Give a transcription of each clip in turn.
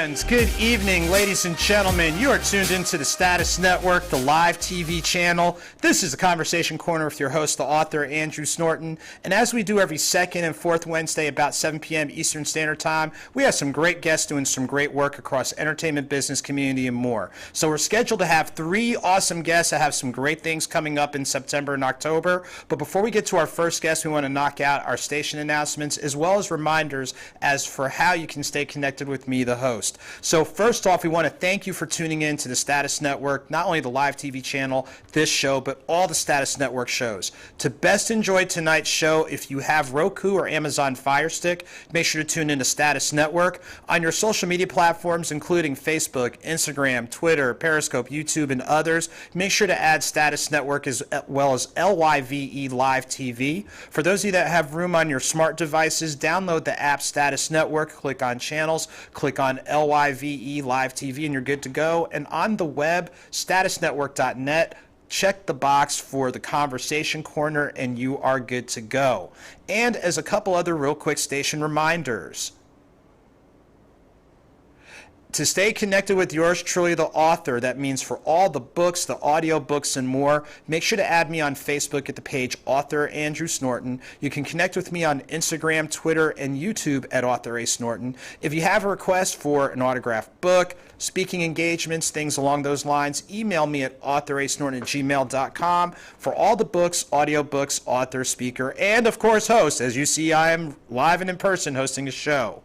And good evening, ladies and gentlemen. You are tuned into the Status Network, the Lyve TV channel. This is the Conversation Corner with your host, the author Andrew Snorton. And as we do every second and fourth Wednesday about 7 p.m. Eastern Standard Time, we have some great guests doing some great work across entertainment, business, community, and more. So we're scheduled to have 3 awesome guests that have some great things coming up in September and October. But before we get to our first guest, we want to knock out our station announcements as well as reminders as for how you can stay connected with me, the host. So first off, we want to thank you for tuning in to the Status Network, not only the Lyve TV channel, this show, but all the Status Network shows. To best enjoy tonight's show, if you have Roku or Amazon Fire Stick, make sure to tune in to Status Network. On your social media platforms, including Facebook, Instagram, Twitter, Periscope, YouTube, and others, make sure to add Status Network as well as LYVE Lyve TV. For those of you that have room on your smart devices, download the app Status Network, click on channels, click on LYVE Lyve TV, and you're good to go. And on the web, statusnetwork.net, check the box for the Conversation Corner, and you are good to go. And as a couple other real quick station reminders, to stay connected with yours truly, the author, that means for all the books, the audio books, and more, make sure to add me on Facebook at the page Author Andrew Snorton. You can connect with me on Instagram, Twitter, and YouTube at Author A. Snorton. If you have a request for an autographed book, speaking engagements, things along those lines, email me at authorasnorton@gmail.com for all the books, audio books, author, speaker, and of course host. As you see, I am live and in person hosting a show.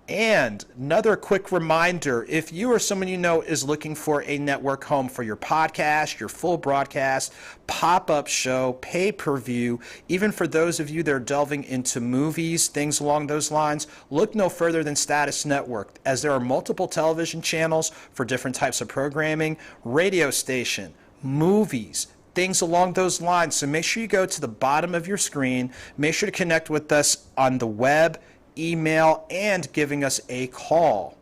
And another quick reminder, if you or someone you know is looking for a network home for your podcast, your full broadcast, pop-up show, pay-per-view, even for those of you that are delving into movies, things along those lines, look no further than Status Network, as there are multiple television channels for different types of programming, radio station, movies, things along those lines. So make sure you go to the bottom of your screen, make sure to connect with us on the web, email, and giving us a call.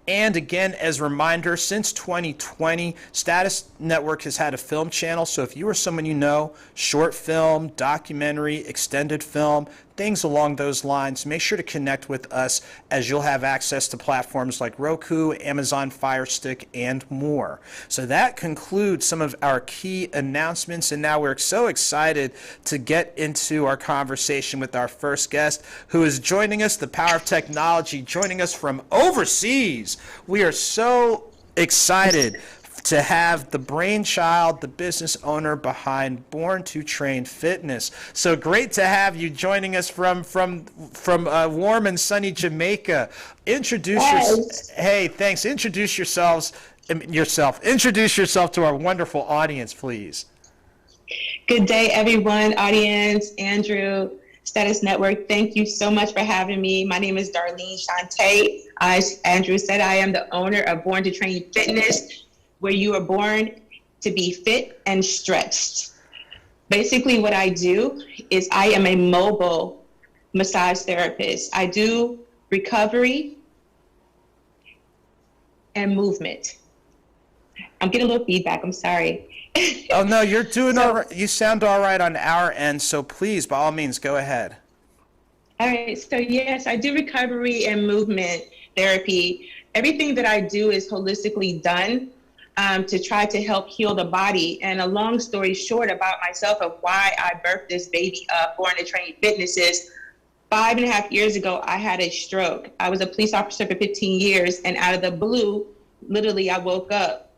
And again, as a reminder, since 2020, Status Network has had a film channel. So if you or someone you know, short film, documentary, extended film, things along those lines, make sure to connect with us, as you'll have access to platforms like Roku, Amazon Fire Stick, and more. So that concludes some of our key announcements, and now we're so excited to get into our conversation with our first guest, who is joining us, the power of technology, joining us from overseas. We are so excited to have the brainchild, the business owner behind Born to Train Fitness. So great to have you joining us from warm and sunny Jamaica. Hey, thanks. Introduce yourself to our wonderful audience, please. Good day, everyone. Audience, Andrew, Status Network, thank you so much for having me. My name is Darlene Shantae. As Andrew said, I am the owner of Born to Train Fitness, where you are born to be fit and stretched. Basically, what I do is I am a mobile massage therapist. I do recovery and movement. I'm getting a little feedback, I'm sorry. Oh, no, you're doing all right. You sound all right on our end, so please, by all means, go ahead. All right, so yes, I do recovery and movement therapy. Everything that I do is holistically done to try to help heal the body. And a long story short about myself of why I birthed this baby up, Born to Train Fitness, is 5.5 years ago, I had a stroke. I was a police officer for 15 years, and out of the blue, literally I woke up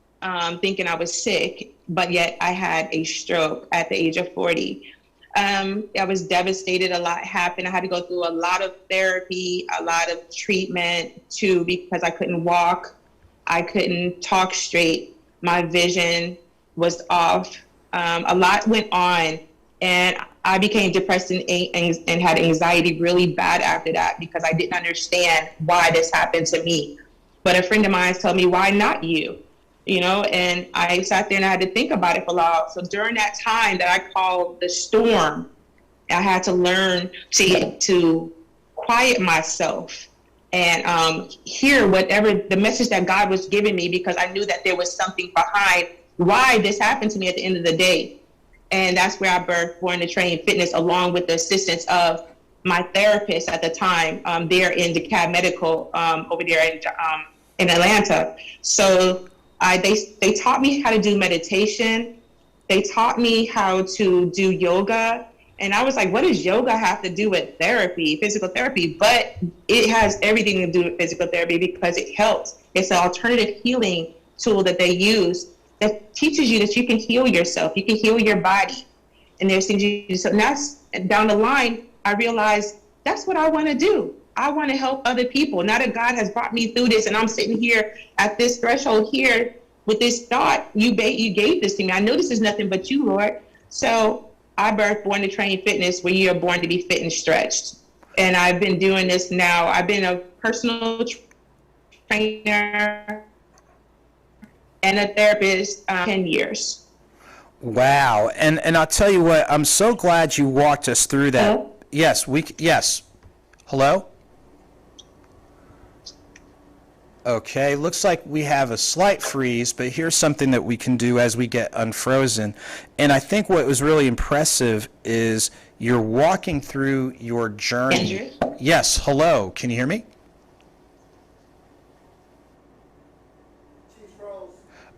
thinking I was sick, but yet I had a stroke at the age of 40. I was devastated. A lot happened. I had to go through a lot of therapy, a lot of treatment too, because I couldn't walk. I couldn't talk straight. My vision was off. A lot went on, and I became depressed and had anxiety really bad after that, because I didn't understand why this happened to me. But a friend of mine told me, why not you? You know, and I sat there and I had to think about it for a while. So during that time that I called the storm, I had to learn to quiet myself and hear whatever the message that God was giving me, because I knew that there was something behind why this happened to me at the end of the day. And that's where I birthed Born to Train Fitness, along with the assistance of my therapist at the time there in DeKalb Medical over there in Atlanta. So they taught me how to do meditation. They taught me how to do yoga. And I was like, what does yoga have to do with therapy, physical therapy? But it has everything to do with physical therapy because it helps. It's an alternative healing tool that they use that teaches you that you can heal yourself. You can heal your body. And there's things you do. So that's down the line, I realized that's what I want to do. I want to help other people. Now that God has brought me through this and I'm sitting here at this threshold here with this thought, you gave this to me. I know this is nothing but you, Lord. So I birthed Born to Train Fitness, where you are born to be fit and stretched. And I've been doing this now. I've been a personal trainer and a therapist 10 years. Wow. And I'll tell you what, I'm so glad you walked us through that. Hello? Yes. Hello? Okay, looks like we have a slight freeze, but here's something that we can do as we get unfrozen. And I think what was really impressive is you're walking through your journey. Andrew? Yes, hello. Can you hear me?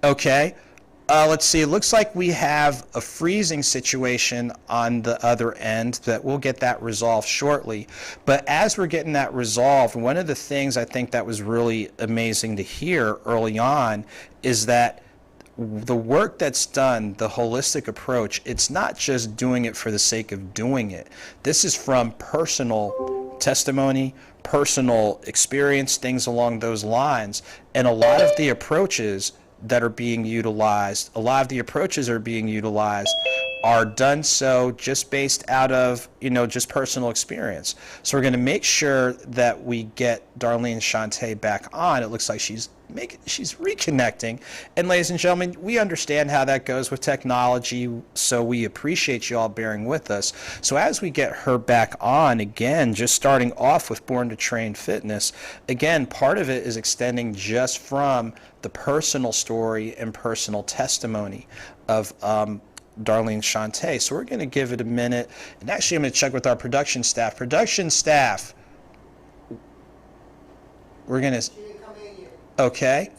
Okay. Let's see. It looks like we have a freezing situation on the other end, that we'll get that resolved shortly. But as we're getting that resolved, one of the things I think that was really amazing to hear early on is that the work that's done, the holistic approach, it's not just doing it for the sake of doing it. This is from personal testimony, personal experience, things along those lines. And a lot of the approaches that are being utilized, are done so just based out of, just personal experience. So we're going to make sure that we get Darlene Shante back on. It looks like she's reconnecting. And ladies and gentlemen, we understand how that goes with technology, so we appreciate you all bearing with us. So as we get her back on again, just starting off with Born to Train Fitness, again, part of it is extending just from the personal story and personal testimony of Darlene Shante. So we're going to give it a minute. And actually, I'm going to check with our production staff. We're going to... Okay.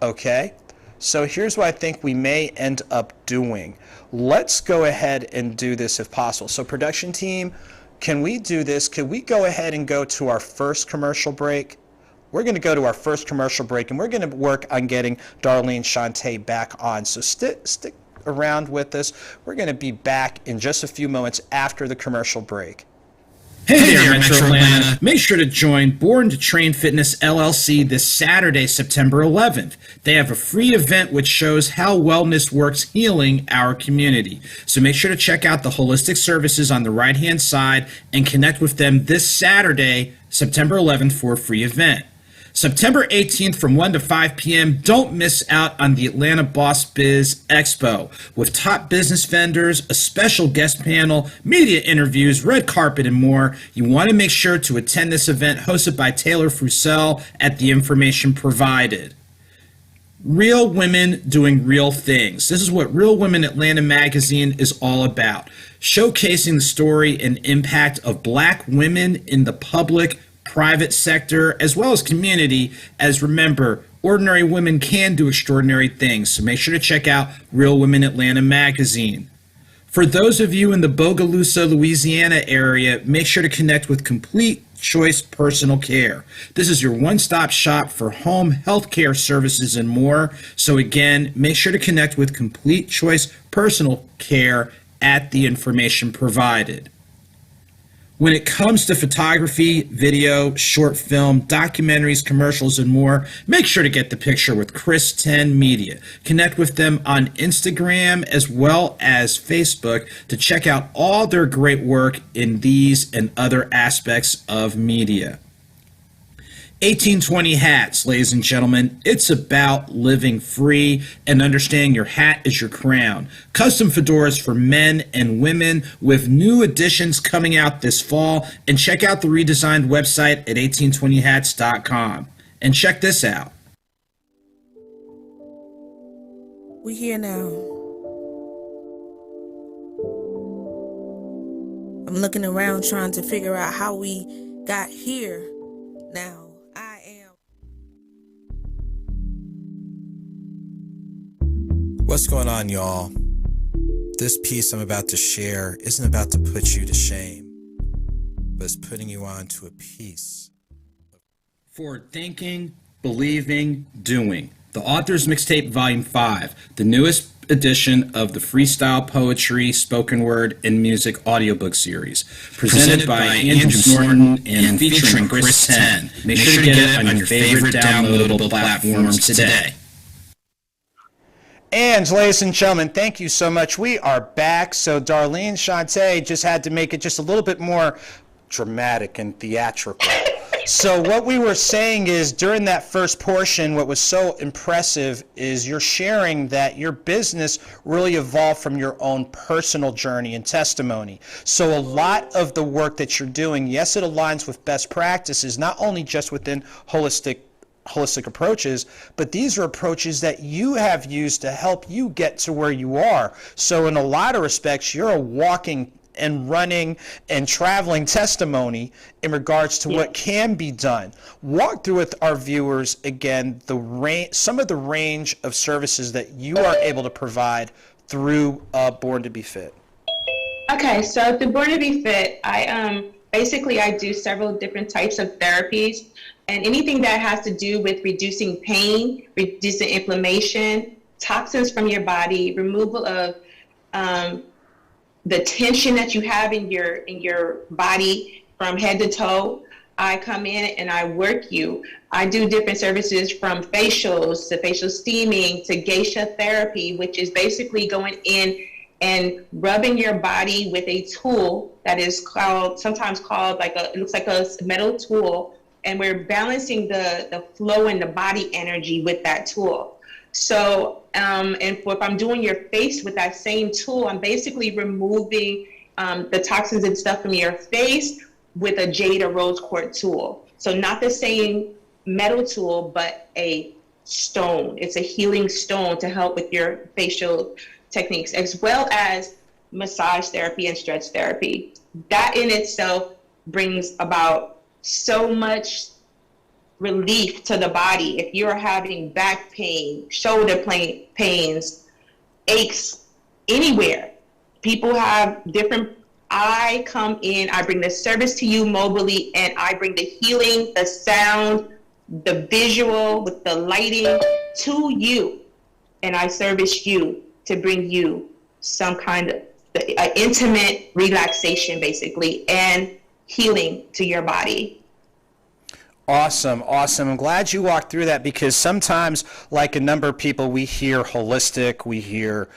Okay. So here's what I think we may end up doing. Let's go ahead and do this if possible. So production team, can we do this? Can we go ahead and go to our first commercial break? We're going to go to our first commercial break, and we're going to work on getting Darlene Shante back on. So stick around with us. We're going to be back in just a few moments after the commercial break. Hey there, Metro Atlanta. Make sure to join Born to Train Fitness LLC this Saturday, September 11th. They have a free event which shows how wellness works healing our community. So make sure to check out the holistic services on the right-hand side and connect with them this Saturday, September 11th, for a free event. September 18th from 1 to 5 p.m., don't miss out on the Atlanta Boss Biz Expo with top business vendors, a special guest panel, media interviews, red carpet, and more. You want to make sure to attend this event hosted by Taylor Frucel at the information provided. Real women doing real things. This is what Real Women Atlanta magazine is all about, showcasing the story and impact of Black women in the public, private sector, as well as community, as remember, ordinary women can do extraordinary things. So make sure to check out Real Women Atlanta magazine. For those of you in the Bogalusa, Louisiana area, make sure to connect with Complete Choice Personal Care. This is your one-stop shop for home health care services and more. So again, make sure to connect with Complete Choice Personal Care at the information provided. When it comes to photography, video, short film, documentaries, commercials, and more, make sure to get the picture with Chris 10 Media. Connect with them on Instagram as well as Facebook to check out all their great work in these and other aspects of media. 1820 Hats, ladies and gentlemen. It's about living free and understanding your hat is your crown. Custom fedoras for men and women with new additions coming out this fall. And check out the redesigned website at 1820hats.com. And check this out. We here now. I'm looking around trying to figure out how we got here. Now, I am. What's going on, y'all? This piece I'm about to share isn't about to put you to shame, but it's putting you on to a piece. Forward thinking, believing, doing. The Author's Mixtape Volume 5, the newest edition of the freestyle poetry, spoken word, and music audiobook series. Presented by Andrew Snorton and featuring Chris 10. Make sure to get it on your favorite downloadable platforms today. And ladies and gentlemen, thank you so much. We are back. So Darlene Shantae just had to make it just a little bit more dramatic and theatrical. So what we were saying is during that first portion, what was so impressive is you're sharing that your business really evolved from your own personal journey and testimony. So a lot of the work that you're doing, yes, it aligns with best practices, not only just within holistic approaches, but these are approaches that you have used to help you get to where you are. So in a lot of respects, you're a walking and running and traveling testimony in regards to what can be done. Walk through with our viewers again some of the range of services that you are able to provide through Born to Be Fit. Okay, so through Born to Be Fit, I do several different types of therapies, and anything that has to do with reducing pain, reducing inflammation, toxins from your body, removal of the tension that you have in your body from head to toe. I come in and I work you. I do different services from facials to facial steaming to geisha therapy, which is basically going in and rubbing your body with a tool that is sometimes called it looks like a metal tool, and we're balancing the flow and the body energy with that tool. So, if I'm doing your face with that same tool, I'm basically removing the toxins and stuff from your face with a jade or rose quartz tool. So not the same metal tool, but a stone. It's a healing stone to help with your facial techniques, as well as massage therapy and stretch therapy. That in itself brings about so much relief to the body. If you're having back pain, shoulder pains, aches, anywhere, people have different. I come in, I bring the service to you mobily, and I bring the healing, the sound, the visual with the lighting to you, and I service you to bring you some kind of intimate relaxation, basically, and healing to your body. Awesome. I'm glad you walked through that, because sometimes, like a number of people, we hear holistic, we hear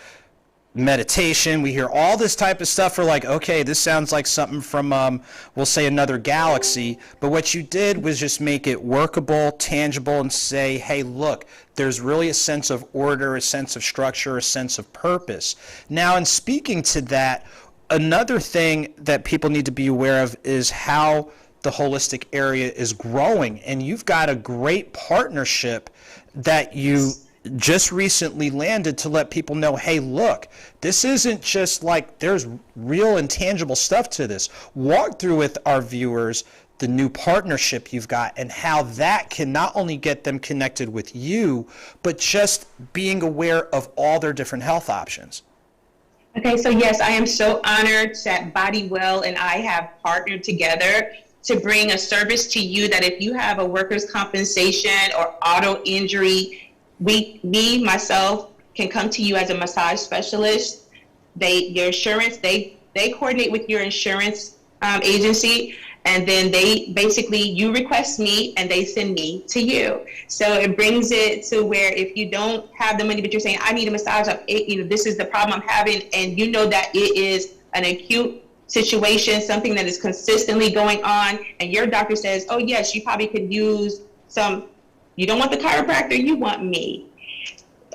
meditation, we hear all this type of stuff. We're like, okay, this sounds like something from, we'll say, another galaxy. But what you did was just make it workable, tangible, and say, hey, look, there's really a sense of order, a sense of structure, a sense of purpose. Now, in speaking to that, another thing that people need to be aware of is how the holistic area is growing, and you've got a great partnership that you just recently landed to let people know, hey, look, this isn't just like, there's real and tangible stuff to this. Walk through with our viewers the new partnership you've got and how that can not only get them connected with you, but just being aware of all their different health options. Okay, so yes, I am so honored that Body Well and I have partnered together to bring a service to you that if you have a workers' compensation or auto injury, myself, can come to you as a massage specialist. Your insurance, they coordinate with your insurance agency, and then you request me and they send me to you. So it brings it to where if you don't have the money, but you're saying, I need a massage, this is the problem I'm having, and you know that it is an acute situation, something that is consistently going on, and your doctor says, oh yes, you probably could use you don't want the chiropractor, you want me.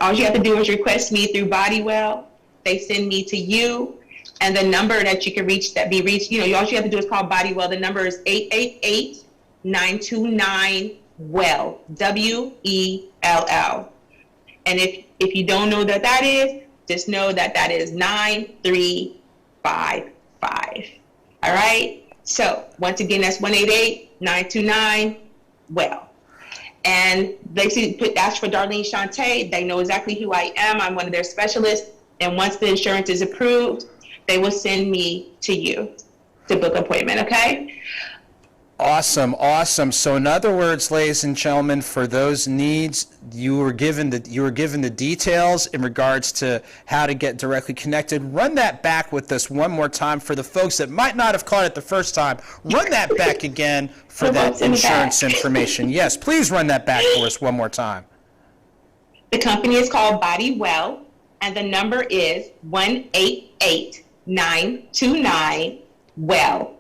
All you have to do is request me through Bodywell. They send me to you, and the number that you can reach, all you have to do is call Bodywell. The number is 888-929-WELL, WELL. And if you don't know what that is, just know that is 9355. All right. So once again, that's 1-888-929-WELL. And they ask for Darlene Shante. They know exactly who I am. I'm one of their specialists. And once the insurance is approved, they will send me to you to book an appointment. Okay. Awesome, awesome. So in other words, ladies and gentlemen, for those needs, you were given the details in regards to how to get directly connected. Run that back with us one more time for the folks that might not have caught it the first time. Run that back again for that insurance information. Yes, please run that back for us one more time. The company is called Body Well, and the number is 1-888-929-WELL.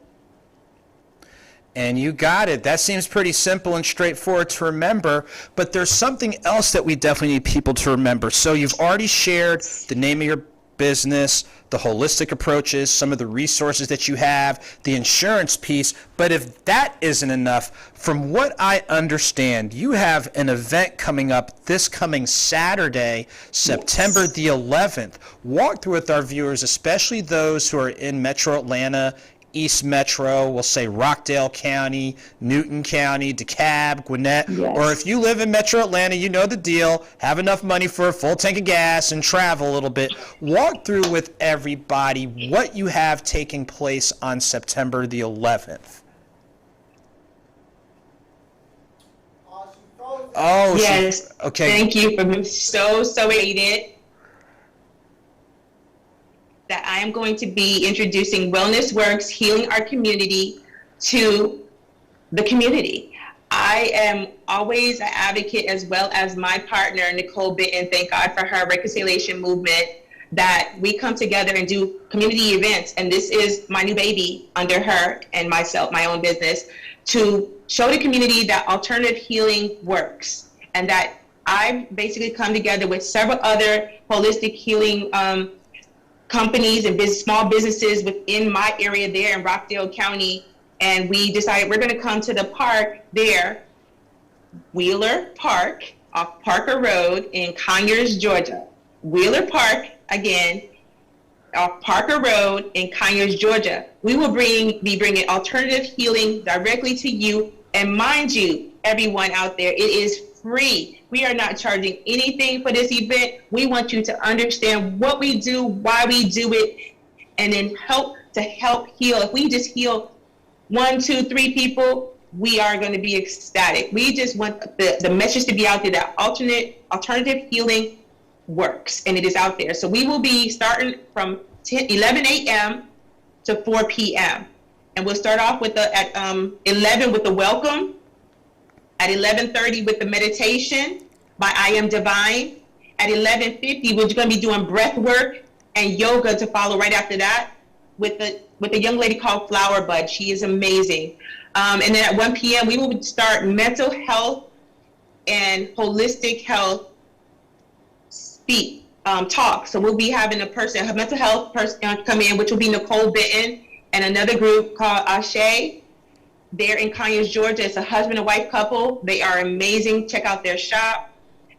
And you got it. That seems pretty simple and straightforward to remember, but there's something else that we definitely need people to remember. So you've already shared the name of your business, the holistic approaches, some of the resources that you have, the insurance piece, but if that isn't enough, from what I understand, you have an event coming up this coming Saturday, September the 11th. Walk through with our viewers, especially those who are in Metro Atlanta, East Metro, we'll say Rockdale County, Newton County, DeKalb, Gwinnett, or if you live in Metro Atlanta, you know the deal, have enough money for a full tank of gas and travel a little bit. Walk through with everybody what you have taking place on September the 11th. Oh, yes. Okay. Thank you for being so elated that I am going to be introducing Wellness Works, healing our community to the community. I am always an advocate, as well as my partner, Nicole Bitton, thank God for her reconciliation movement, that we come together and do community events. And this is my new baby under her and myself, my own business, to show the community that alternative healing works. And that I've basically come together with several other holistic healing companies and small businesses within my area there in Rockdale County, and we decided we're going to come to the park there, Wheeler Park off Parker Road in Conyers, Georgia. Wheeler Park, again, off Parker Road in Conyers, Georgia. We will be bringing alternative healing directly to you, and mind you, everyone out there, it is free. We are not charging anything for this event. We want you to understand what we do, why we do it, and then help heal. If we just heal 1, 2, 3 people, we are going to be ecstatic. We just want the message to be out there that alternative healing works, and it is out there. So we will be starting from 11 a.m. to 4 p.m. And we'll start off with at 11 with the welcome. At 11:30 with the meditation by I Am Divine. At 11:50, we're going to be doing breath work and yoga to follow right after that with a young lady called Flower Bud. She is amazing. And then at 1 p.m., we will start mental health and holistic health talk. So we'll be having a mental health person come in, which will be Nicole Bitton, and another group called Ashe. They're in Conyers, Georgia. It's a husband and wife couple. They are amazing. Check out their shop.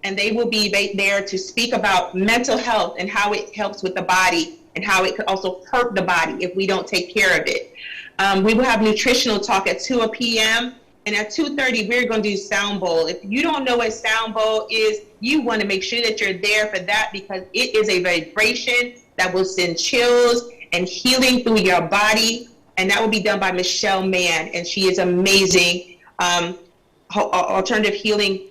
And they will be there to speak about mental health and how it helps with the body and how it could also hurt the body if we don't take care of it. We will have nutritional talk at 2 p.m. And at 2:30, we're going to do sound bowl. If you don't know what sound bowl is, you want to make sure that you're there for that, because it is a vibration that will send chills and healing through your body. And that will be done by Michelle Mann, and she is amazing, alternative healing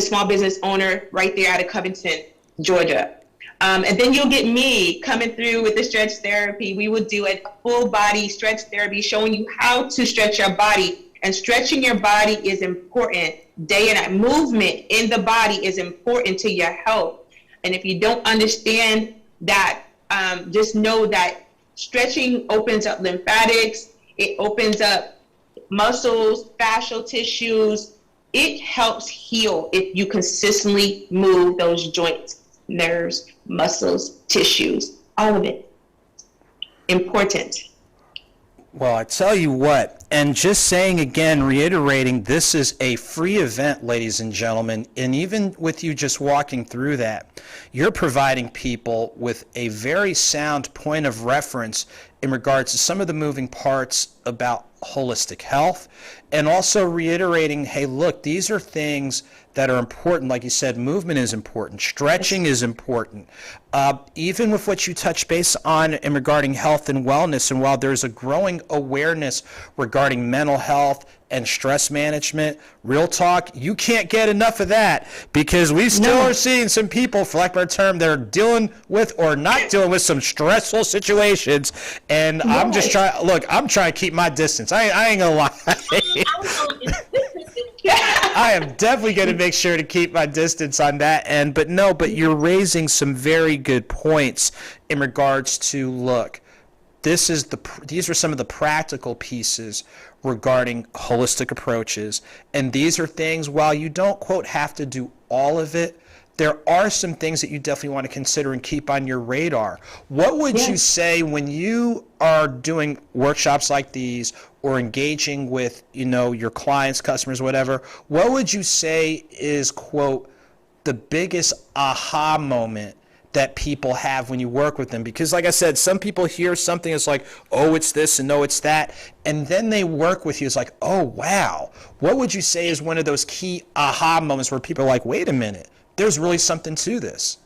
small business owner right there out of Covington, Georgia. And then you'll get me coming through with the stretch therapy. We will do a full body stretch therapy, showing you how to stretch your body. And stretching your body is important. Day and night movement in the body is important to your health. And if you don't understand that, just know that stretching opens up lymphatics, it opens up muscles, fascial tissues. It helps heal if you consistently move those joints, nerves, muscles, tissues, all of it. Important. Well, I tell you what, And just saying again, reiterating, this is a free event, ladies and gentlemen. And even with you just walking through that, you're providing people with a very sound point of reference in regards to some of the moving parts about holistic health, and also reiterating, hey, look, these are things that are important. Like you said, movement is important, stretching is important. Even with what you touch base on in regarding health and wellness, and while there's a growing awareness regarding mental health and stress management, real talk, you can't get enough of that, because we still are seeing some people, for lack of a better term, that are dealing with or not dealing with some stressful situations. And I'm just trying, look, I'm trying to keep my distance. I ain't gonna lie. I am definitely going to make sure to keep my distance on that end. But you're raising some very good points in regards to, look, these are some of the practical pieces regarding holistic approaches. And these are things, while you don't, quote, have to do all of it, there are some things that you definitely want to consider and keep on your radar. What would you say when you are doing workshops like these or engaging with, your clients, customers, whatever, what would you say is, quote, the biggest aha moment that people have when you work with them? Because like I said, some people hear something, it's like, oh, it's this, and no, it's that. And then they work with you, it's like, oh, wow. What would you say is one of those key aha moments where people are like, wait a minute, there's really something to this?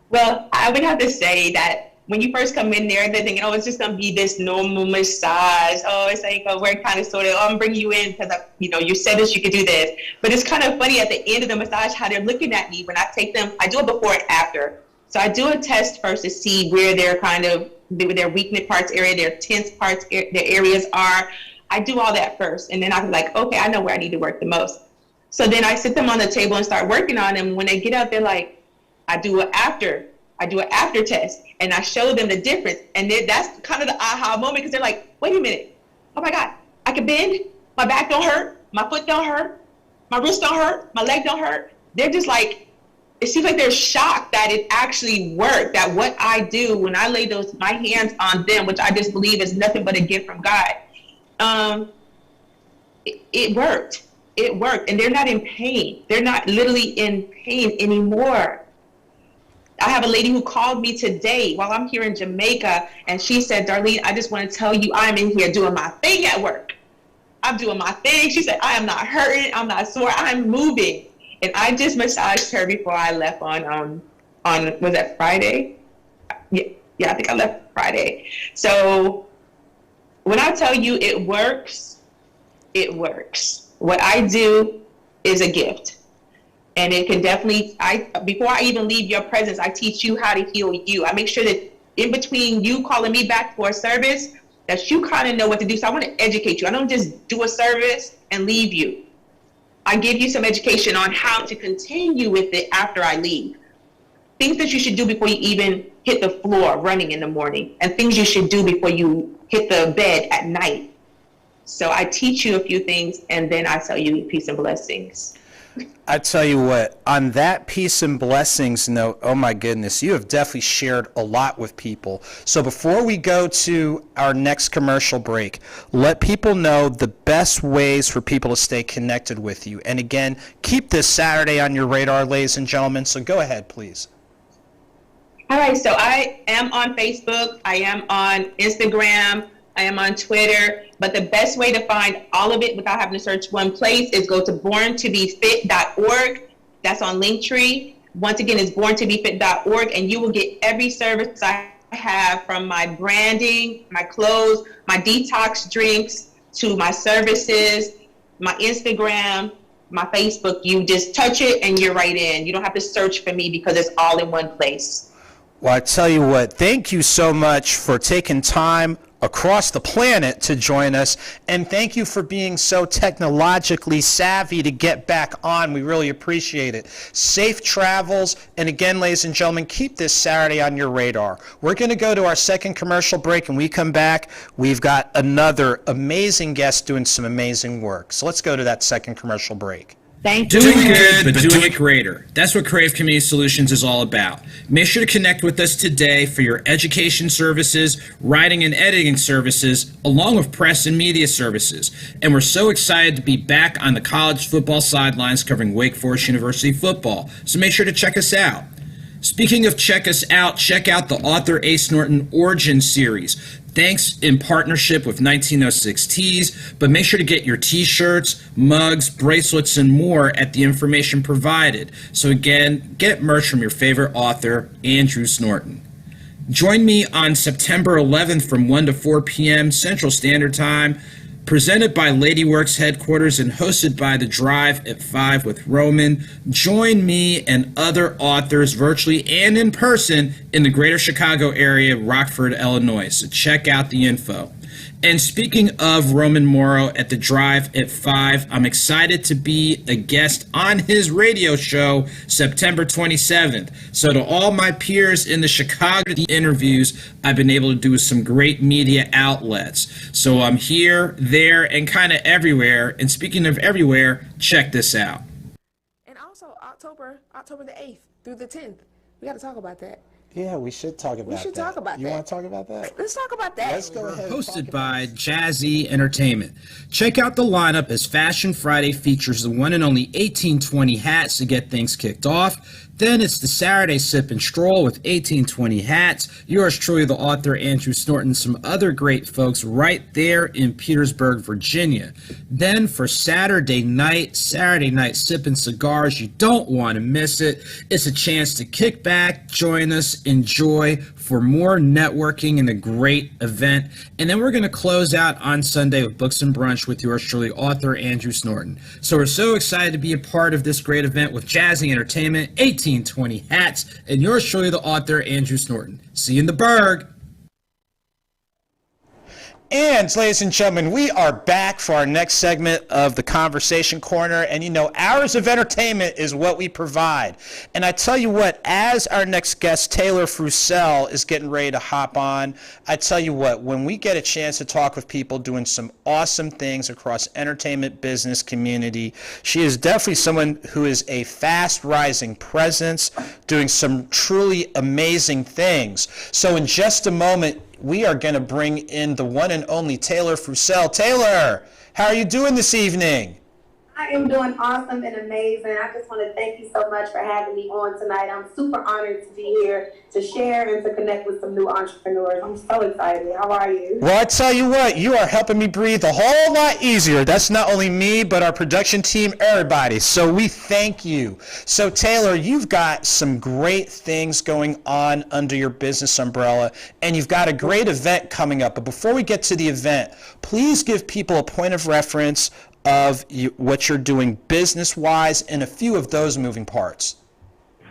Well, I would have to say that when you first come in there, they're thinking, oh, it's just going to be this normal massage. Oh, it's like, oh, we're kind of sort of, oh, I'm bringing you in because, you said this, you could do this. But it's kind of funny at the end of the massage how they're looking at me when I take them. I do it before and after. So I do a test first to see where their their weakness parts area, their tense parts, their areas are. I do all that first. And then I'm like, okay, I know where I need to work the most. So then I sit them on the table and start working on them. When they get out, they're like, I do an after test, and I show them the difference. And then that's kind of the aha moment, because they're like, wait a minute, oh my God, I can bend, my back don't hurt, my foot don't hurt, my wrist don't hurt, my leg don't hurt. They're just like, it seems like they're shocked that it actually worked, that what I do when I lay my hands on them, which I just believe is nothing but a gift from God, it worked. It worked, and they're not in pain. They're not literally in pain anymore. I have a lady who called me today while I'm here in Jamaica, and she said, Darlene, I just want to tell you I'm in here doing my thing at work. I'm doing my thing. She said, I am not hurting. I'm not sore. I'm moving. And I just massaged her before I left on was that Friday? Yeah, I think I left Friday. So when I tell you it works, it works. What I do is a gift. And it can definitely, before I even leave your presence, I teach you how to heal you. I make sure that in between you calling me back for a service, that you kind of know what to do. So I want to educate you. I don't just do a service and leave you. I give you some education on how to continue with it after I leave. Things that you should do before you even hit the floor running in the morning, and things you should do before you hit the bed at night. So I teach you a few things, and then I tell you peace and blessings. I tell you what, on that peace and blessings note, oh my goodness, you have definitely shared a lot with people. So before we go to our next commercial break, let people know the best ways for people to stay connected with you. And again, keep this Saturday on your radar, ladies and gentlemen. So go ahead, please. All right, so I am on Facebook, I am on Instagram, I am on Twitter, but the best way to find all of it without having to search one place is go to borntobefit.org. That's on Linktree. Once again, it's borntobefit.org, and you will get every service I have, from my branding, my clothes, my detox drinks, to my services, my Instagram, my Facebook. You just touch it and you're right in. You don't have to search for me because it's all in one place. Well, I tell you what, thank you so much for taking time across the planet to join us, and thank you for being so technologically savvy to get back on. We really appreciate it. Safe travels, and again, ladies and gentlemen, keep this Saturday on your radar. We're going to go to our second commercial break, and we come back, we've got another amazing guest doing some amazing work. So let's go to that second commercial break. Thank you. Doing good, but doing it greater. That's what Crave Community Solutions is all about. Make sure to connect with us today for your education services, writing and editing services, along with press and media services. And we're so excited to be back on the college football sidelines covering Wake Forest University football. So make sure to check us out. Speaking of check us out, check out the Author A. Snorton Origin Series. Thanks in partnership with 1906 Tees, but make sure to get your t-shirts, mugs, bracelets, and more at the information provided. So again, get merch from your favorite author, Andrew Snorton. Join me on September 11th from 1 to 4 p.m. Central Standard Time, presented by LadyWorks headquarters and hosted by The Drive at 5 with Roman. Join me and other authors virtually and in person in the greater Chicago area, Rockford, Illinois. So check out the info. And speaking of Roman Morrow at The Drive at 5, I'm excited to be a guest on his radio show September 27th. So to all my peers in the Chicago interviews, I've been able to do with some great media outlets. So I'm here, there, and kind of everywhere. And speaking of everywhere, check this out. And also October the 8th through the 10th. We got to talk about that. Yeah, we should talk about that. We should talk about that. You want to talk about that? Let's talk about that. Let's go ahead. Hosted by Jazzy Entertainment. Check out the lineup as Fashion Friday features the one and only 1820 hats to get things kicked off. Then it's the Saturday Sip and Stroll with 1820 hats. Yours truly, the author Andrew Snorton, some other great folks right there in Petersburg, Virginia. Then for Saturday night Sip and Cigars. You don't want to miss it. It's a chance to kick back, join us, enjoy for more networking and a great event. And then we're going to close out on Sunday with Books and Brunch with yours truly, author Andrew Snorton. So we're so excited to be a part of this great event with Jazzy Entertainment, 1820 hats, and yours truly, the author Andrew Snorton. See you in the Berg. And ladies and gentlemen, we are back for our next segment of the Conversation Corner. And you know, hours of entertainment is what we provide. And I tell you what, as our next guest, Taylor Frucel, is getting ready to hop on, I tell you what, when we get a chance to talk with people doing some awesome things across entertainment business community, she is definitely someone who is a fast rising presence, doing some truly amazing things. So in just a moment, we are going to bring in the one and only Taylor Frucel. Taylor, how are you doing this evening? I am doing awesome and amazing. I just want to thank you so much for having me on tonight. I'm super honored to be here to share and to connect with some new entrepreneurs. I'm so excited. How are you? Well, I tell you what, you are helping me breathe a whole lot easier. That's not only me, but our production team, everybody. So we thank you. So Taylor, you've got some great things going on under your business umbrella, and you've got a great event coming up. But before we get to the event, please give people a point of reference of what you're doing business-wise and a few of those moving parts.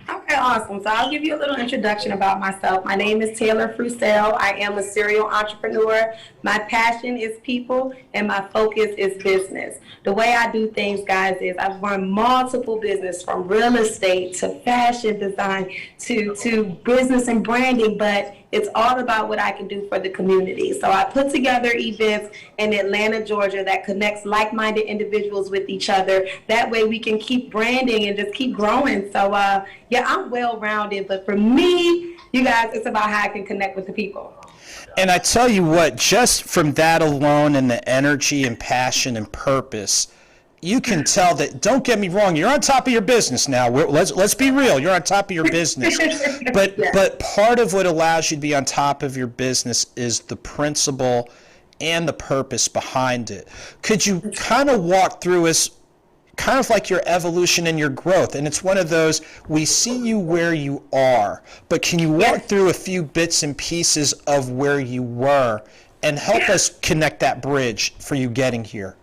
Okay, awesome. So I'll give you a little introduction about myself. My name is Taylor Frucel. I am a serial entrepreneur. My passion is people, and my focus is business. The way I do things, guys, is I've run multiple business from real estate to fashion design to business and branding, but it's all about what I can do for the community. So I put together events in Atlanta, Georgia that connects like-minded individuals with each other. That way we can keep branding and just keep growing. So yeah, I'm well-rounded, but for me, you guys, it's about how I can connect with the people. And I tell you what, just from that alone and the energy and passion and purpose, you can tell that, don't get me wrong, you're on top of your business now. Let's be real, you're on top of your business. But Yeah. but part of what allows you to be on top of your business is the principle and the purpose behind it. Could you kind of walk through us, kind of like your evolution and your growth? And it's one of those, we see you where you are, but can you walk through a few bits and pieces of where you were and help us connect that bridge for you getting here?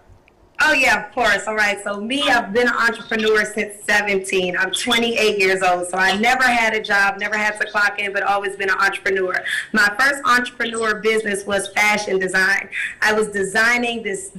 Oh, yeah, of course. All right. So me, I've been an entrepreneur since 17. I'm 28 years old. So I never had a job, never had to clock in, but always been an entrepreneur. My first entrepreneur business was fashion design. I was designing this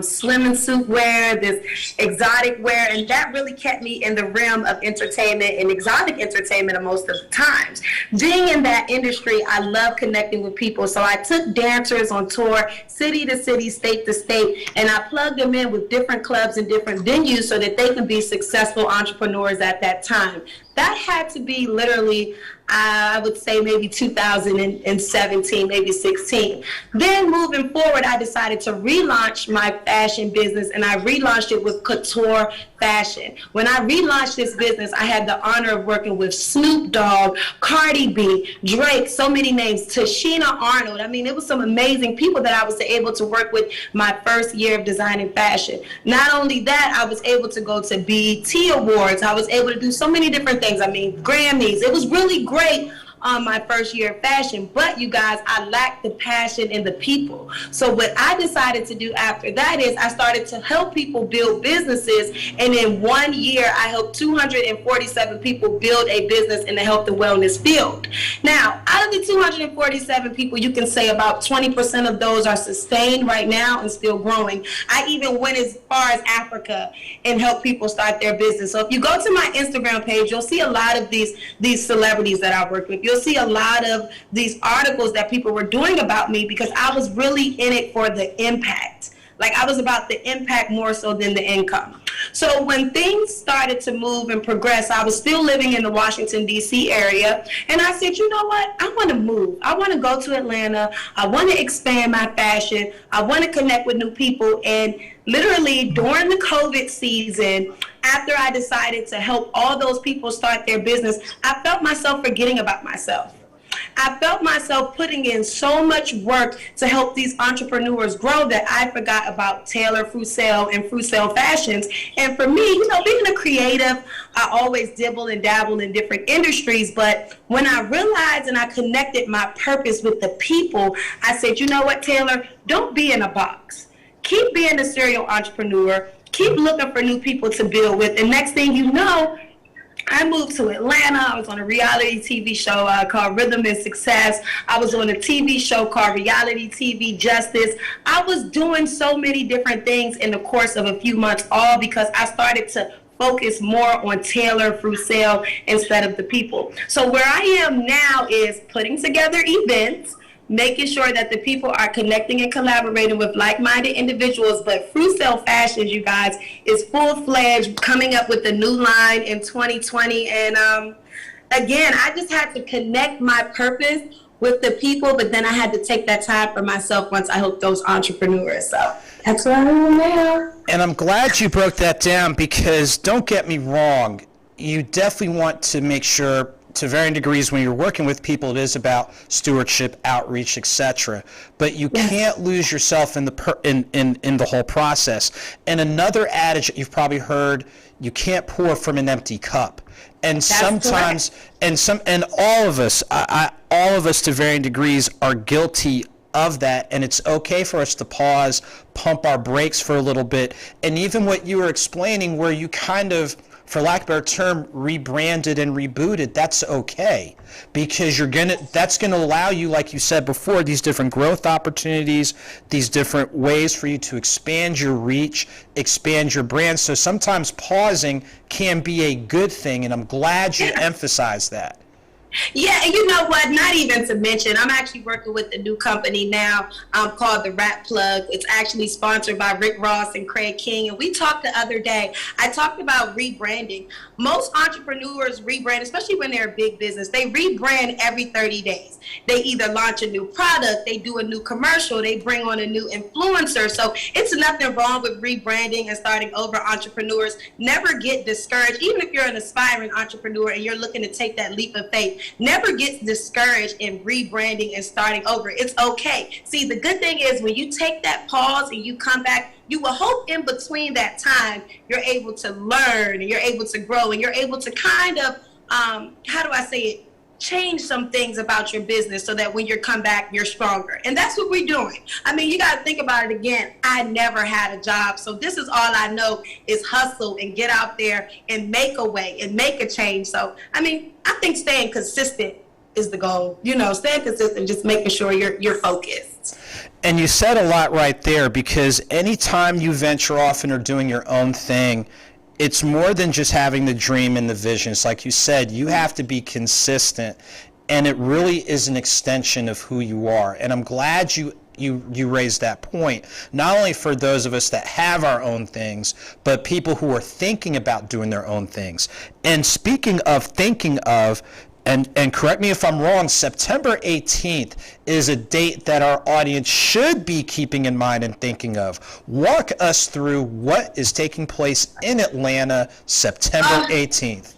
swimming suit wear, this exotic wear, and that really kept me in the realm of entertainment and exotic entertainment most of the times. Being in that industry, I love connecting with people. So I took dancers on tour, city to city, state to state, and I plugged them in in with different clubs and different venues so that they can be successful entrepreneurs at that time. That had to be literally, I would say maybe 2017, maybe 16. Then moving forward, I decided to relaunch my fashion business, and I relaunched it with couture fashion. When I relaunched this business, I had the honor of working with Snoop Dogg, Cardi B, Drake, so many names, Tashina Arnold. I mean, it was some amazing people that I was able to work with my first year of designing fashion. Not only that, I was able to go to BET Awards. I was able to do so many different things. I mean, Grammys. It was really great on my first year of fashion, but you guys, I lacked the passion in the people. So what I decided to do after that is I started to help people build businesses, and in 1 year, I helped 247 people build a business in the health and wellness field. Now, out of the 247 people, you can say about 20% of those are sustained right now and still growing. I even went as far as Africa and helped people start their business. So if you go to my Instagram page, you'll see a lot of these celebrities that I work with. You'll see a lot of these articles that people were doing about me because I was really in it for the impact. Like, I was about the impact more so than the income. So when things started to move and progress, I was still living in the Washington, D.C. area. And I said, you know what? I want to move. I want to go to Atlanta. I want to expand my fashion. I want to connect with new people. And literally during the COVID season, after I decided to help all those people start their business, I felt myself forgetting about myself. I felt myself putting in so much work to help these entrepreneurs grow that I forgot about Taylor Frucel and Frucel Fashions. And for me, you know, being a creative, I always dibble and dabble in different industries. But when I realized and I connected my purpose with the people, I said, you know what, Taylor, don't be in a box. Keep being a serial entrepreneur. Keep looking for new people to build with. And next thing you know, I moved to Atlanta. I was on a reality TV show called Rhythm and Success. I was on a TV show called Reality TV Justice. I was doing so many different things in the course of a few months, all because I started to focus more on Taylor Frucel instead of the people. So where I am now is putting together events, making sure that the people are connecting and collaborating with like-minded individuals. But Frucel Fashions, you guys, is full-fledged, coming up with a new line in 2020. And again, I just had to connect my purpose with the people, but then I had to take that time for myself once I helped those entrepreneurs. So that's where I am now. And I'm glad you broke that down, because don't get me wrong, you definitely want to make sure, to varying degrees, when you're working with people, it is about stewardship, outreach, etc. But you can't lose yourself in the whole process. And another adage that you've probably heard: you can't pour from an empty cup. And That's sometimes, and all of us, all of us to varying degrees, are guilty of that. And it's okay for us to pause, pump our brakes for a little bit. And even what you were explaining, where you kind of, for lack of a better term, rebranded and rebooted, that's okay, because that's gonna allow you, like you said before, these different growth opportunities, these different ways for you to expand your reach, expand your brand. So sometimes pausing can be a good thing, and I'm glad you emphasized that. Yeah, and you know what? Not even to mention, I'm actually working with a new company now called The Rap Plug. It's actually sponsored by Rick Ross and Craig King. And we talked the other day, I talked about rebranding. Most entrepreneurs rebrand, especially when they're a big business. They rebrand every 30 days. They either launch a new product, they do a new commercial, they bring on a new influencer. So it's nothing wrong with rebranding and starting over. Entrepreneurs never get discouraged. Even if you're an aspiring entrepreneur and you're looking to take that leap of faith, never get discouraged in rebranding and starting over. It's okay. See, the good thing is when you take that pause and you come back, you will hope in between that time you're able to learn and you're able to grow and you're able to kind of, how do I say it, change some things about your business so that when you come back, you're stronger. And that's what we're doing. I mean, you got to think about it again. I never had a job. So this is all I know is hustle and get out there and make a way and make a change. So, I mean, I think staying consistent is the goal. You know, staying consistent, just making sure you're focused. And you said a lot right there, because anytime you venture off and are doing your own thing, it's more than just having the dream and the vision. It's like you said, you have to be consistent, and it really is an extension of who you are. And I'm glad you you raised that point, not only for those of us that have our own things, but people who are thinking about doing their own things. And speaking of thinking of, and correct me if I'm wrong, September 18th is a date that our audience should be keeping in mind and thinking of. Walk us through what is taking place in Atlanta September 18th.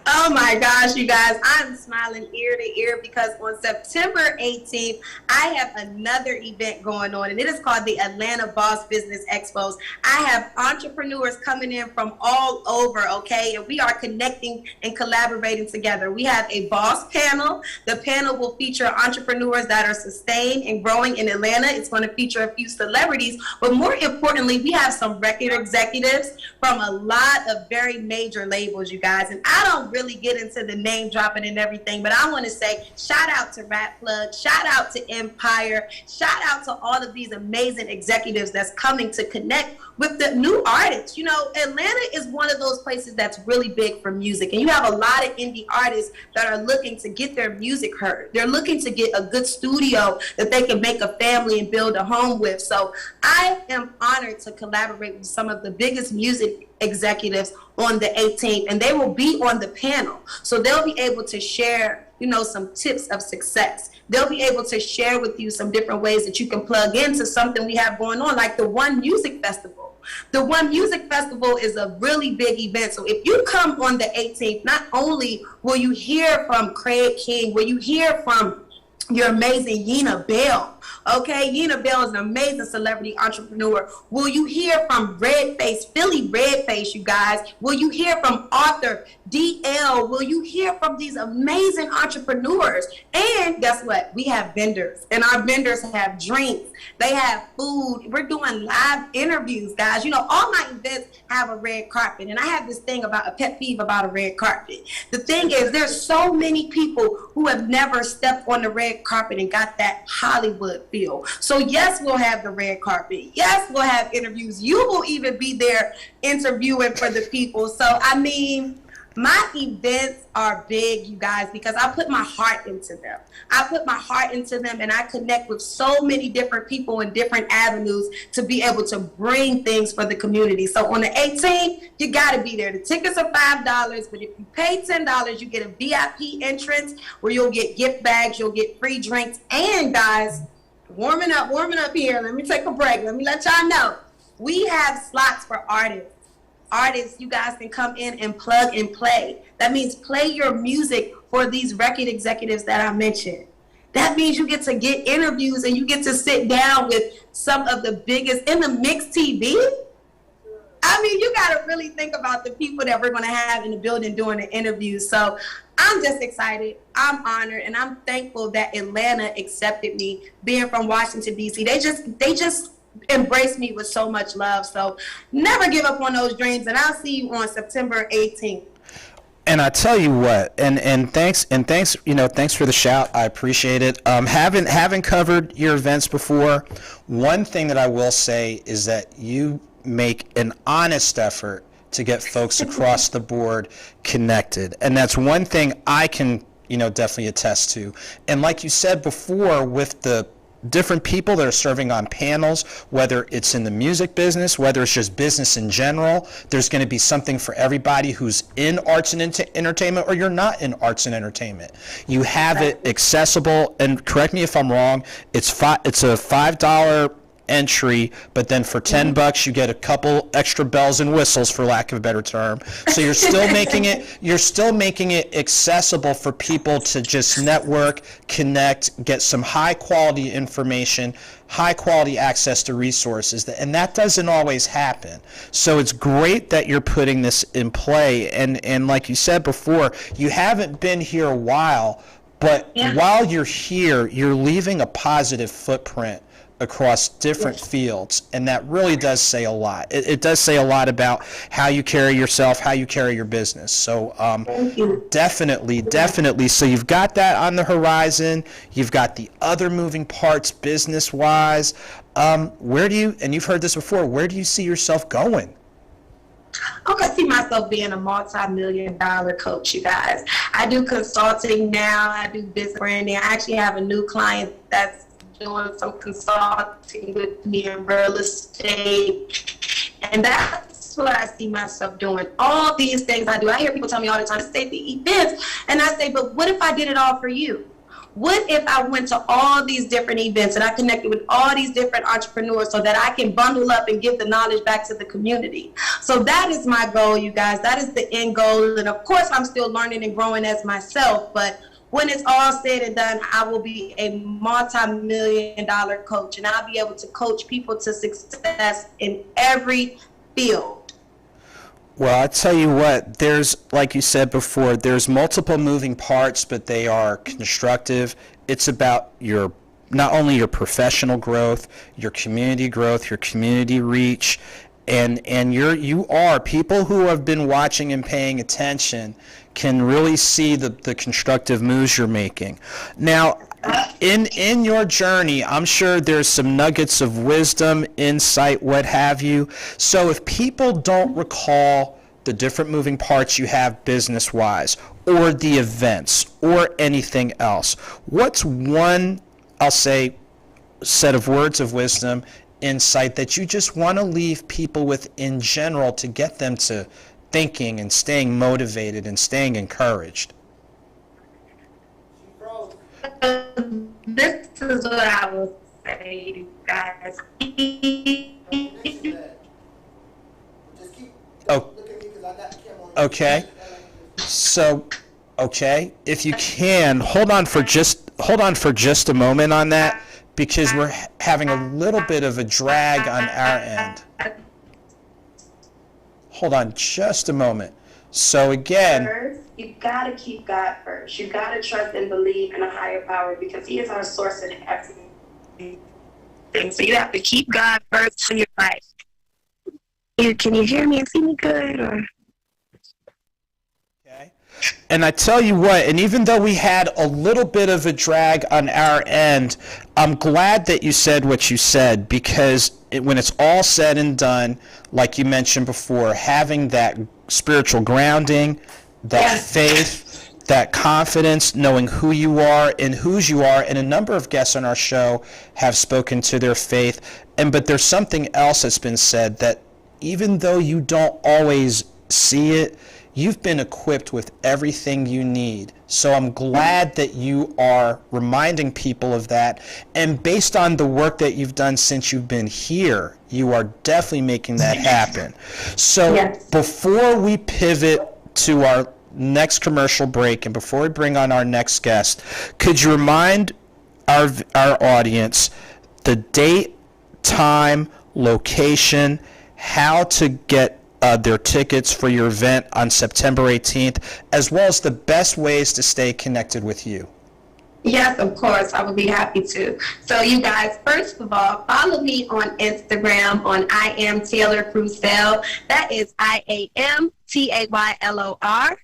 Oh my gosh, you guys, I'm smiling ear to ear because on September 18th, I have another event going on, and it is called the Atlanta Boss Business Expos. I have entrepreneurs coming in from all over, okay, and we are connecting and collaborating together. We have a boss panel. The panel will feature entrepreneurs that are sustained and growing in Atlanta. It's going to feature a few celebrities, but more importantly, we have some record executives from a lot of very major labels, you guys, and I don't really get into the name dropping and everything, but I want to say shout out to Rap Plug, shout out to Empire, shout out to all of these amazing executives that's coming to connect with the new artists. You know, Atlanta is one of those places that's really big for music, and you have a lot of indie artists that are looking to get their music heard. They're looking to get a good studio that they can make a family and build a home with. So I am honored to collaborate with some of the biggest music executives on the 18th, and they will be on the panel. So they'll be able to share, you know, some tips of success. They'll be able to share with you some different ways that you can plug into something we have going on, like the One Music Festival. The One Music Festival is a really big event. So if you come on the 18th, not only will you hear from Craig King, will you hear from your amazing Yena Bell. Okay, Yena Bell is an amazing celebrity entrepreneur. Will you hear from Philly Redface, you guys? Will you hear from Author DL? Will you hear from these amazing entrepreneurs? And guess what? We have vendors, and our vendors have drinks. They have food. We're doing live interviews, guys. You know, all my events have a red carpet, and I have this thing about a pet peeve about a red carpet. The thing is, there's so many people who have never stepped on the red carpet and got that Hollywood feel. So yes, we'll have the red carpet. Yes, we'll have interviews. You will even be there interviewing for the people. So I mean, my events are big, you guys, because I put my heart into them. I put my heart into them, and I connect with so many different people in different avenues to be able to bring things for the community. So on the 18th, you got to be there. The tickets are $5, but if you pay $10, you get a VIP entrance where you'll get gift bags, you'll get free drinks, and guys, warming up here. Let me take a break. Let me let y'all know. We have slots for artists. Artists, you guys can come in and plug and play. That means play your music for these record executives that I mentioned. That means you get to get interviews and you get to sit down with some of the biggest in the mixed TV. I mean, you got to really think about the people that we're going to have in the building doing the interviews. So I'm just excited. I'm honored, and I'm thankful that Atlanta accepted me. Being from Washington, D.C., they just embrace me with so much love. So never give up on those dreams, and I'll see you on September 18th. And I tell you what, and thanks, you know, thanks for the shout. I appreciate it. Having covered your events before, one thing that I will say is that you make an honest effort to get folks across the board connected, and that's one thing I can, you know, definitely attest to. And like you said before, with the different people that are serving on panels, whether it's in the music business, whether it's just business in general, there's going to be something for everybody who's in arts and entertainment, or you're not in arts and entertainment. You have it accessible, and correct me if I'm wrong, it's a $5 entry, but then for $10 you get a couple extra bells and whistles, for lack of a better term. So you're still making it accessible for people to just network, connect, get some high quality information, high quality access to resources, and that doesn't always happen. So it's great that you're putting this in play, and like you said before, you haven't been here a while, but while you're here, you're leaving a positive footprint across different fields, and that really does say a lot. It does say a lot about how you carry yourself, how you carry your business. So definitely. So you've got that on the horizon. You've got the other moving parts business-wise. Where do you, and you've heard this before, where do you see yourself going? I can see myself being a multi-million-dollar coach, you guys. I do consulting now. I do business branding. I actually have a new client that's doing some consulting with me in real estate. And that's what I see myself doing. All these things I do. I hear people tell me all the time, say the events. And I say, but what if I did it all for you? What if I went to all these different events and I connected with all these different entrepreneurs so that I can bundle up and give the knowledge back to the community? So that is my goal, you guys. That is the end goal. And of course, I'm still learning and growing as myself. But when it's all said and done, I will be a multi-million-dollar coach, and I'll be able to coach people to success in every field. Well, I tell you what, there's, like you said before, there's multiple moving parts, but they are constructive. It's about your, not only your professional growth, your community reach, and you are people who have been watching and paying attention can really see the constructive moves you're making. Now, in your journey, I'm sure there's some nuggets of wisdom, insight, what have you. So if people don't recall the different moving parts you have business-wise, or the events, or anything else, what's one, I'll say, set of words of wisdom, insight that you just want to leave people with in general to get them to thinking and staying motivated and staying encouraged? This is what I will say, you guys. Oh, okay. So, okay, if you can hold on for just a moment on that, because we're having a little bit of a drag on our end. Hold on just a moment. So again, First, you gotta keep God first. You gotta trust and believe in a higher power because He is our source in everything. So you have to keep God first in your life. Can you hear me and see me good? Or? okay. And I tell you what, and even though we had a little bit of a drag on our end, I'm glad that you said what you said, because when it's all said and done, like you mentioned before, having that spiritual grounding, that faith, that confidence, knowing who you are and whose you are, and a number of guests on our show have spoken to their faith, but there's something else that's been said, that even though you don't always see it, you've been equipped with everything you need. So I'm glad that you are reminding people of that. And based on the work that you've done since you've been here, you are definitely making that happen. So before we pivot to our next commercial break and before we bring on our next guest, could you remind our audience the date, time, location, how to get their tickets for your event on September 18th, as well as the best ways to stay connected with you? Yes, of course. I would be happy to. So you guys, first of all, follow me on Instagram on I am Taylor Frucel. That is IAMTAYLOR.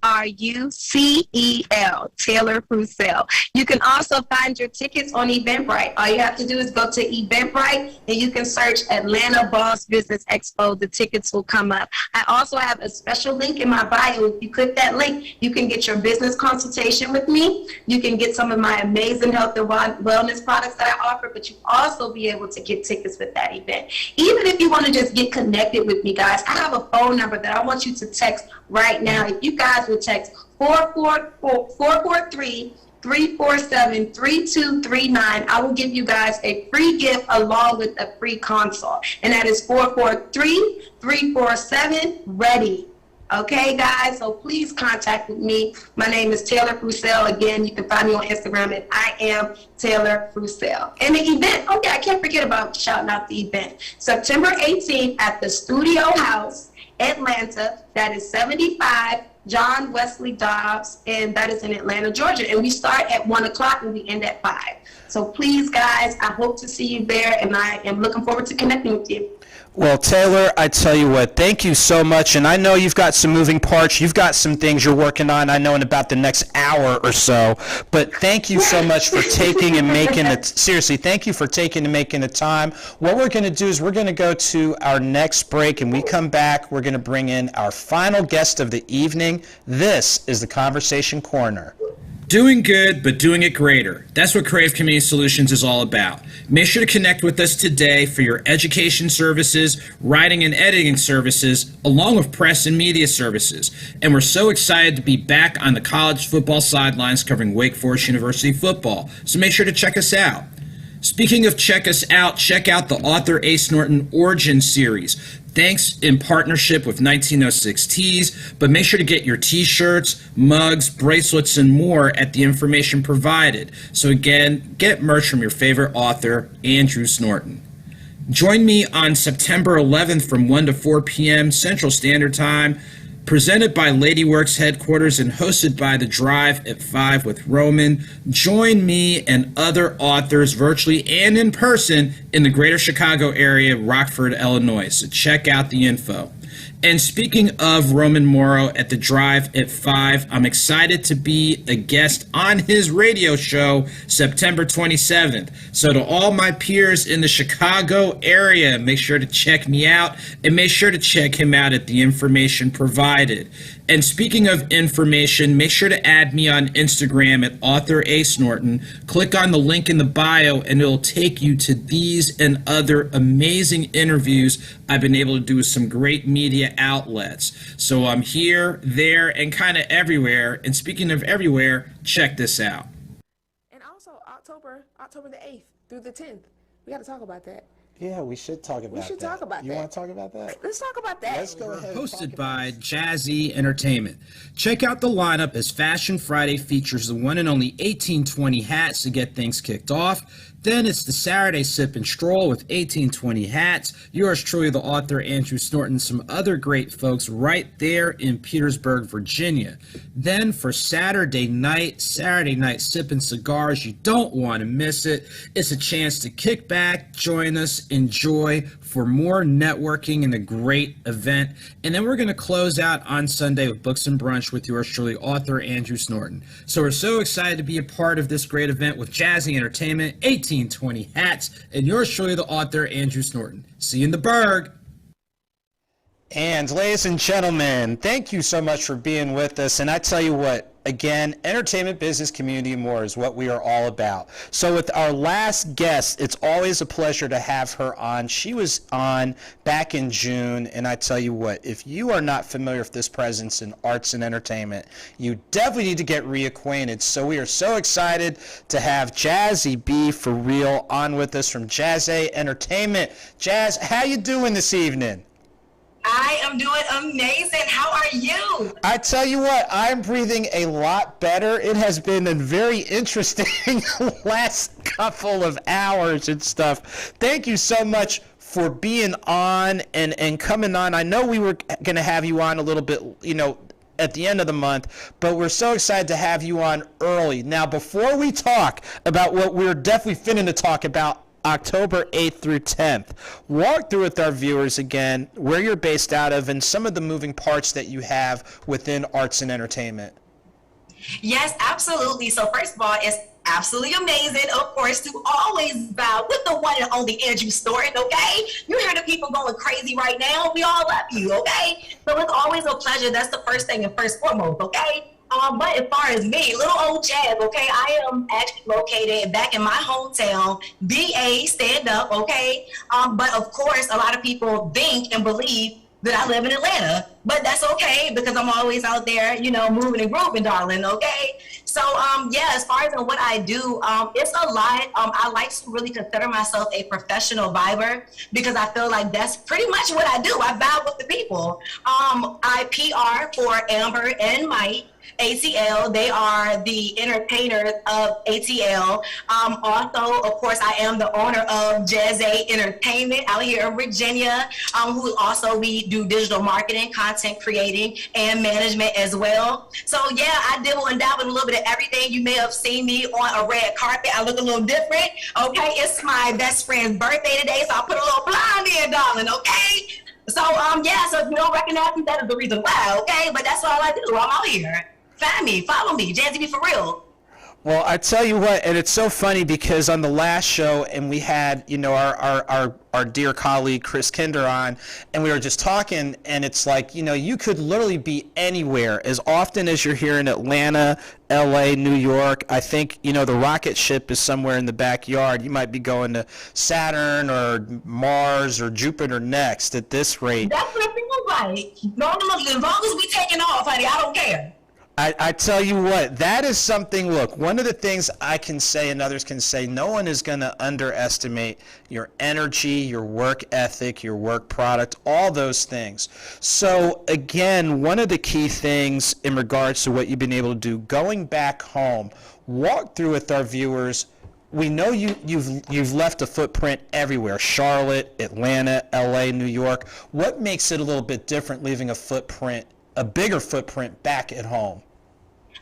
Frucel, Taylor Frucel. You can also find your tickets on Eventbrite. All you have to do is go to Eventbrite and you can search Atlanta Boss Business Expo. The tickets will come up. I also have a special link in my bio. If you click that link, you can get your business consultation with me. You can get some of my amazing health and wellness products that I offer, but you also be able to get tickets with that event. Even if you want to just get connected with me, guys, I have a phone number that I want you to text right now. If you guys will text 443-347-3239, I will give you guys a free gift along with a free consult. And that is 443-347-READY. Okay, guys, so please contact with me. My name is Taylor Frucel. Again, you can find me on Instagram at I am Taylor Frucel. And the event, okay, I can't forget about shouting out the event. September 18th at the Studio House, Atlanta. That is 75 John Wesley Dobbs, and that is in Atlanta, Georgia. And we start at 1 o'clock and we end at 5. So please, guys, I hope to see you there, and I am looking forward to connecting with you. Well, Taylor, I tell you what, thank you so much. And I know you've got some moving parts. You've got some things you're working on, I know, in about the next hour or so. But thank you so much for taking and making it. Seriously, thank you for taking and making the time. What we're going to do is we're going to go to our next break. And we come back, we're going to bring in our final guest of the evening. This is the Conversation Corner. Doing good, but doing it greater. That's what Crave Community Solutions is all about. Make sure to connect with us today for your education services, writing and editing services, along with press and media services. And we're so excited to be back on the college football sidelines covering Wake Forest University football. So make sure to check us out. Speaking of check us out, check out the Author A. Snorton Origin Series. Thanks in partnership with 1906 Tees, but make sure to get your t-shirts, mugs, bracelets, and more at the information provided. So again, get merch from your favorite author, Andrew Snorton. Join me on September 11th from 1 to 4 p.m. Central Standard Time, presented by LadyWorks headquarters and hosted by The Drive at 5 with Roman. Join me and other authors virtually and in person in the greater Chicago area, Rockford, Illinois. So check out the info. And speaking of Roman Morrow at The Drive at 5, I'm excited to be a guest on his radio show September 27th. So to all my peers in the Chicago area, make sure to check me out and make sure to check him out at the information provided. And speaking of information, make sure to add me on Instagram at Author A. Snorton. Click on the link in the bio and it'll take you to these and other amazing interviews I've been able to do with some great media outlets. So I'm here, there, and kind of everywhere. And speaking of everywhere, check this out. And also October the 8th through the 10th. We got to talk about that. Yeah, we should talk about that. We should talk about You that. want to talk about that? Let's talk about that. Let's go ahead. Hosted by Jazzy Entertainment. Check out the lineup as Fashion Friday features the one and only 1820 hats to get things kicked off. Then it's the Saturday Sip and Stroll with 1820 hats. Yours truly, the author Andrew Snorton, some other great folks right there in Petersburg, Virginia. Then for Saturday night Sip and Cigars, you don't want to miss it. It's a chance to kick back, join us, enjoy for more networking and a great event. And then we're going to close out on Sunday with Books and Brunch with yours truly, author Andrew Snorton. So we're so excited to be a part of this great event with Jazzy Entertainment, 1820 hats, and yours truly, the author Andrew Snorton. See you in the Berg. And ladies and gentlemen, thank you so much for being with us. And I tell you what, again, entertainment, business, community, and more is what we are all about. So with our last guest, it's always a pleasure to have her on. She was on back in June, and I tell you what, if you are not familiar with this presence in arts and entertainment, you definitely need to get reacquainted. So we are so excited to have Jazzy B for real on with us from Jazzy Entertainment. Jazz, how you doing this evening? I am doing amazing. How are you? I tell you what, I'm breathing a lot better. It has been a very interesting last couple of hours and stuff. Thank you so much for being on and coming on. I know we were going to have you on a little bit, at the end of the month, but we're so excited to have you on early. Now, before we talk about what we're definitely finna to talk about October 8th through 10th. Walk through with our viewers again where you're based out of and some of the moving parts that you have within arts and entertainment. Yes, absolutely. So first of all, it's absolutely amazing, of course, to always bow with the one and only Andrew Snorton, okay? You hear the people going crazy right now. We all love you, okay? So it's always a pleasure. That's the first thing and first foremost, okay? But as far as me, little old Jazz, okay, I am actually located back in my hometown, BA, stand up, okay? But of course, a lot of people think and believe that I live in Atlanta, but that's okay because I'm always out there, moving and grooving, darling, okay? So, as far as what I do, it's a lot. I like to really consider myself a professional viber because I feel like that's pretty much what I do. I vibe with the people. I PR for Amber and Mike. ATL, they are the entertainers of ATL. Also, of course, I am the owner of Jazzy Entertainment out here in Virginia, who also we do digital marketing, content creating, and management as well. So yeah, I dibble and dabble in a little bit of everything. You may have seen me on a red carpet. I look a little different, okay? It's my best friend's birthday today, so I put a little blonde in, darling, okay? So so if you don't recognize me, that is the reason why, okay? But that's all I do. I'm out here. Find me, follow me, Jazzy B for real. Well, I tell you what, and it's so funny because on the last show, and we had, our dear colleague Chris Kinder on, and we were just talking, and it's like, you could literally be anywhere. As often as you're here in Atlanta, LA, New York, I think, the rocket ship is somewhere in the backyard. You might be going to Saturn or Mars or Jupiter next at this rate. That's what it feels like. No, as long as we taking off, honey, I don't care. I tell you what, that is something, look, one of the things I can say and others can say, no one is going to underestimate your energy, your work ethic, your work product, all those things. So again, one of the key things in regards to what you've been able to do, going back home, walk through with our viewers. We know you've left a footprint everywhere, Charlotte, Atlanta, LA, New York. What makes it a little bit different leaving a bigger footprint back at home?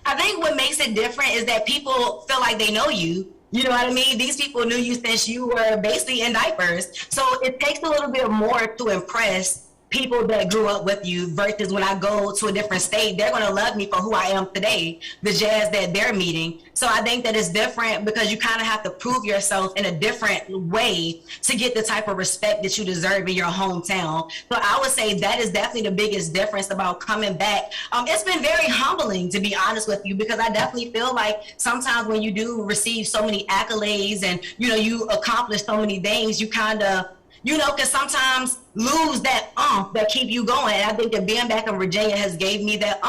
I think what makes it different is that people feel like they know you. You know what I mean? These people knew you since you were basically in diapers. So it takes a little bit more to impress people that grew up with you versus when I go to a different state, they're going to love me for who I am today, the Jazz that they're meeting. So I think that it's different because you kind of have to prove yourself in a different way to get the type of respect that you deserve in your hometown. So I would say that is definitely the biggest difference about coming back. It's been very humbling, to be honest with you, because I definitely feel like sometimes when you do receive so many accolades and, you accomplish so many things, you kind of, because sometimes lose that that keep you going. And I think that being back in Virginia has gave me that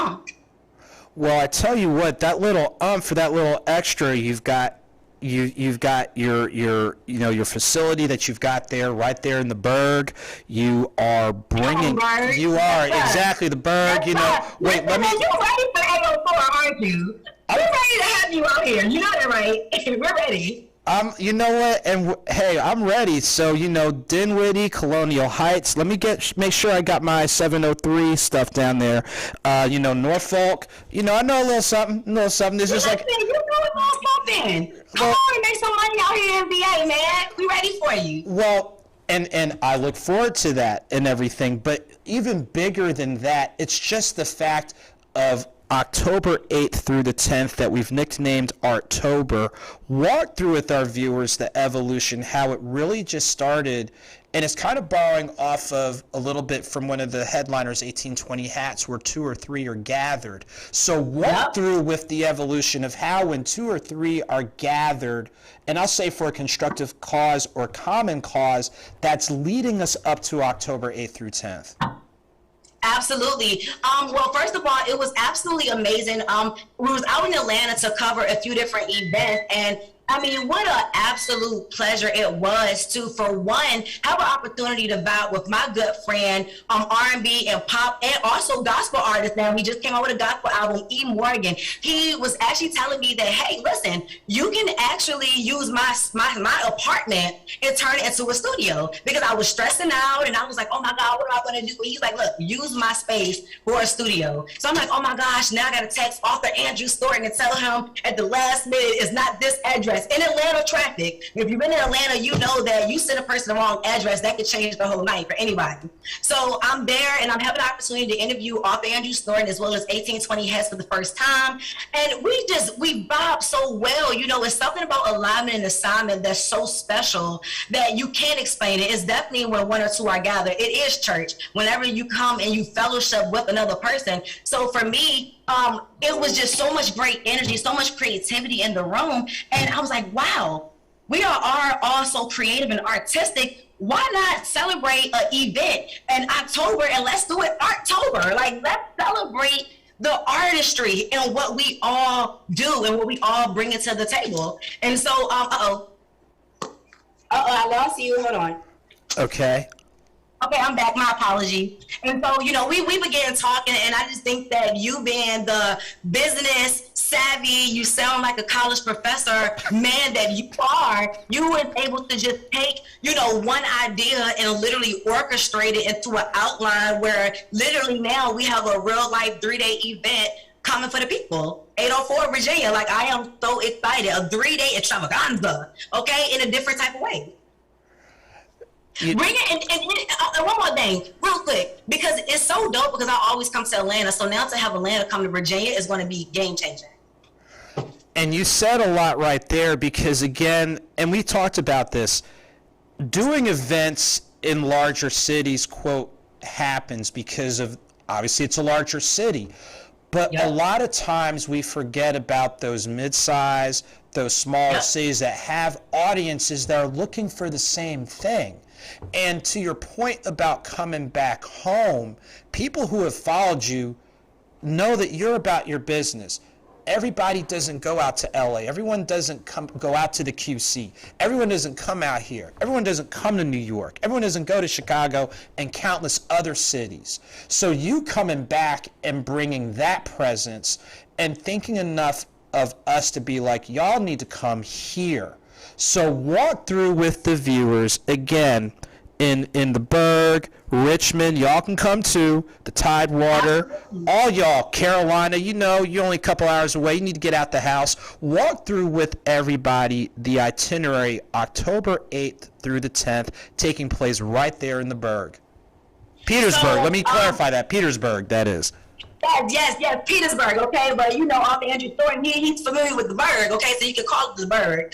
Well, I tell you what, that little for that little extra, you've got your facility that you've got there, right there in the Berg. You are bringing. You are exactly the Berg. Wait, let me. You're ready for 804, aren't you? We're ready to have you out here. You know that, right? We're ready. You know what? And hey, I'm ready. So, Dinwiddie, Colonial Heights. Let me make sure I got my 703 stuff down there. Norfolk. I know a little something. This is like. You know a little something. Come on, make some money out here in VA, man. We ready for you. Well, and I look forward to that and everything. But even bigger than that, it's just the fact of October 8th through the 10th that we've nicknamed Arttober. Walk through with our viewers the evolution, how it really just started, and it's kind of borrowing off of a little bit from one of the headliners, 1820 Hats, where 2 or 3 are gathered. So walk through with the evolution of how when 2 or 3 are gathered, and I'll say for a constructive cause or common cause, that's leading us up to October 8th through 10th. Absolutely. Well, first of all, it was absolutely amazing. We was out in Atlanta to cover a few different events, and I mean, what an absolute pleasure it was to, for one, have an opportunity to vibe with my good friend, R&B and pop, and also gospel artist. Now, we just came out with a gospel album, E. Morgan. He was actually telling me that, hey, listen, you can actually use my apartment and turn it into a studio, because I was stressing out and I was like, oh my God, what am I going to do? And he's like, look, use my space for a studio. So I'm like, oh my gosh, now I got to text Author Andrew Snorton and tell him at the last minute it's not this address. In Atlanta traffic, if you've been in Atlanta, you know that you send a person the wrong address, that could change the whole night for anybody. So I'm there and I'm having an opportunity to interview Author Andrew Snorton as well as 1820 Hats for the first time. And we vibe so well. It's something about alignment and assignment that's so special that you can't explain it. It's definitely when 1 or 2 are gathered. It is church. Whenever you come and you fellowship with another person. So for me, it was just so much great energy, so much creativity in the room. And I was like, wow, we are all so creative and artistic. Why not celebrate an event in October and let's do it Arttober? Like, let's celebrate the artistry and what we all do and what we all bring it to the table. And so, I lost you. Hold on. Okay. Okay, I'm back. My apology. And so, we began talking, and I just think that you being the business savvy, you sound like a college professor man that you are, you were able to just take, one idea and literally orchestrate it into an outline where literally now we have a real life 3-day event coming for the people. 804 Virginia. Like, I am so excited. A 3-day extravaganza, okay, in a different type of way. Bring it, and one more thing, real quick, because it's so dope, because I always come to Atlanta, so now to have Atlanta come to Virginia is going to be game changing. And you said a lot right there because, again, and we talked about this, doing events in larger cities, quote, happens because of, obviously, it's a larger city. But a lot of times we forget about those mid-size, those smaller cities that have audiences that are looking for the same thing. And to your point about coming back home, people who have followed you know that you're about your business. Everybody doesn't go out to LA. Everyone doesn't go out to the QC. Everyone doesn't come out here. Everyone doesn't come to New York. Everyone doesn't go to Chicago and countless other cities. So you coming back and bringing that presence and thinking enough of us to be like, y'all need to come here. So walk through with the viewers again in the Berg, Richmond, y'all can come too, the Tidewater, all y'all, Carolina, you know, you're only a couple hours away, you need to get out the house. Walk through with everybody the itinerary October 8th through the 10th, taking place right there in the Berg. Petersburg, let me clarify that, Petersburg, that is. Yes, Petersburg, okay? But you know, Author Andrew Snorton, he's familiar with the Berg, okay? So you can call it the Berg.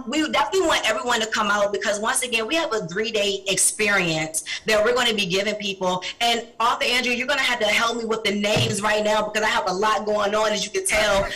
We definitely want everyone to come out because once again, we have a 3-day experience that we're going to be giving people. And Author Andrew, you're going to have to help me with the names right now because I have a lot going on, as you can tell,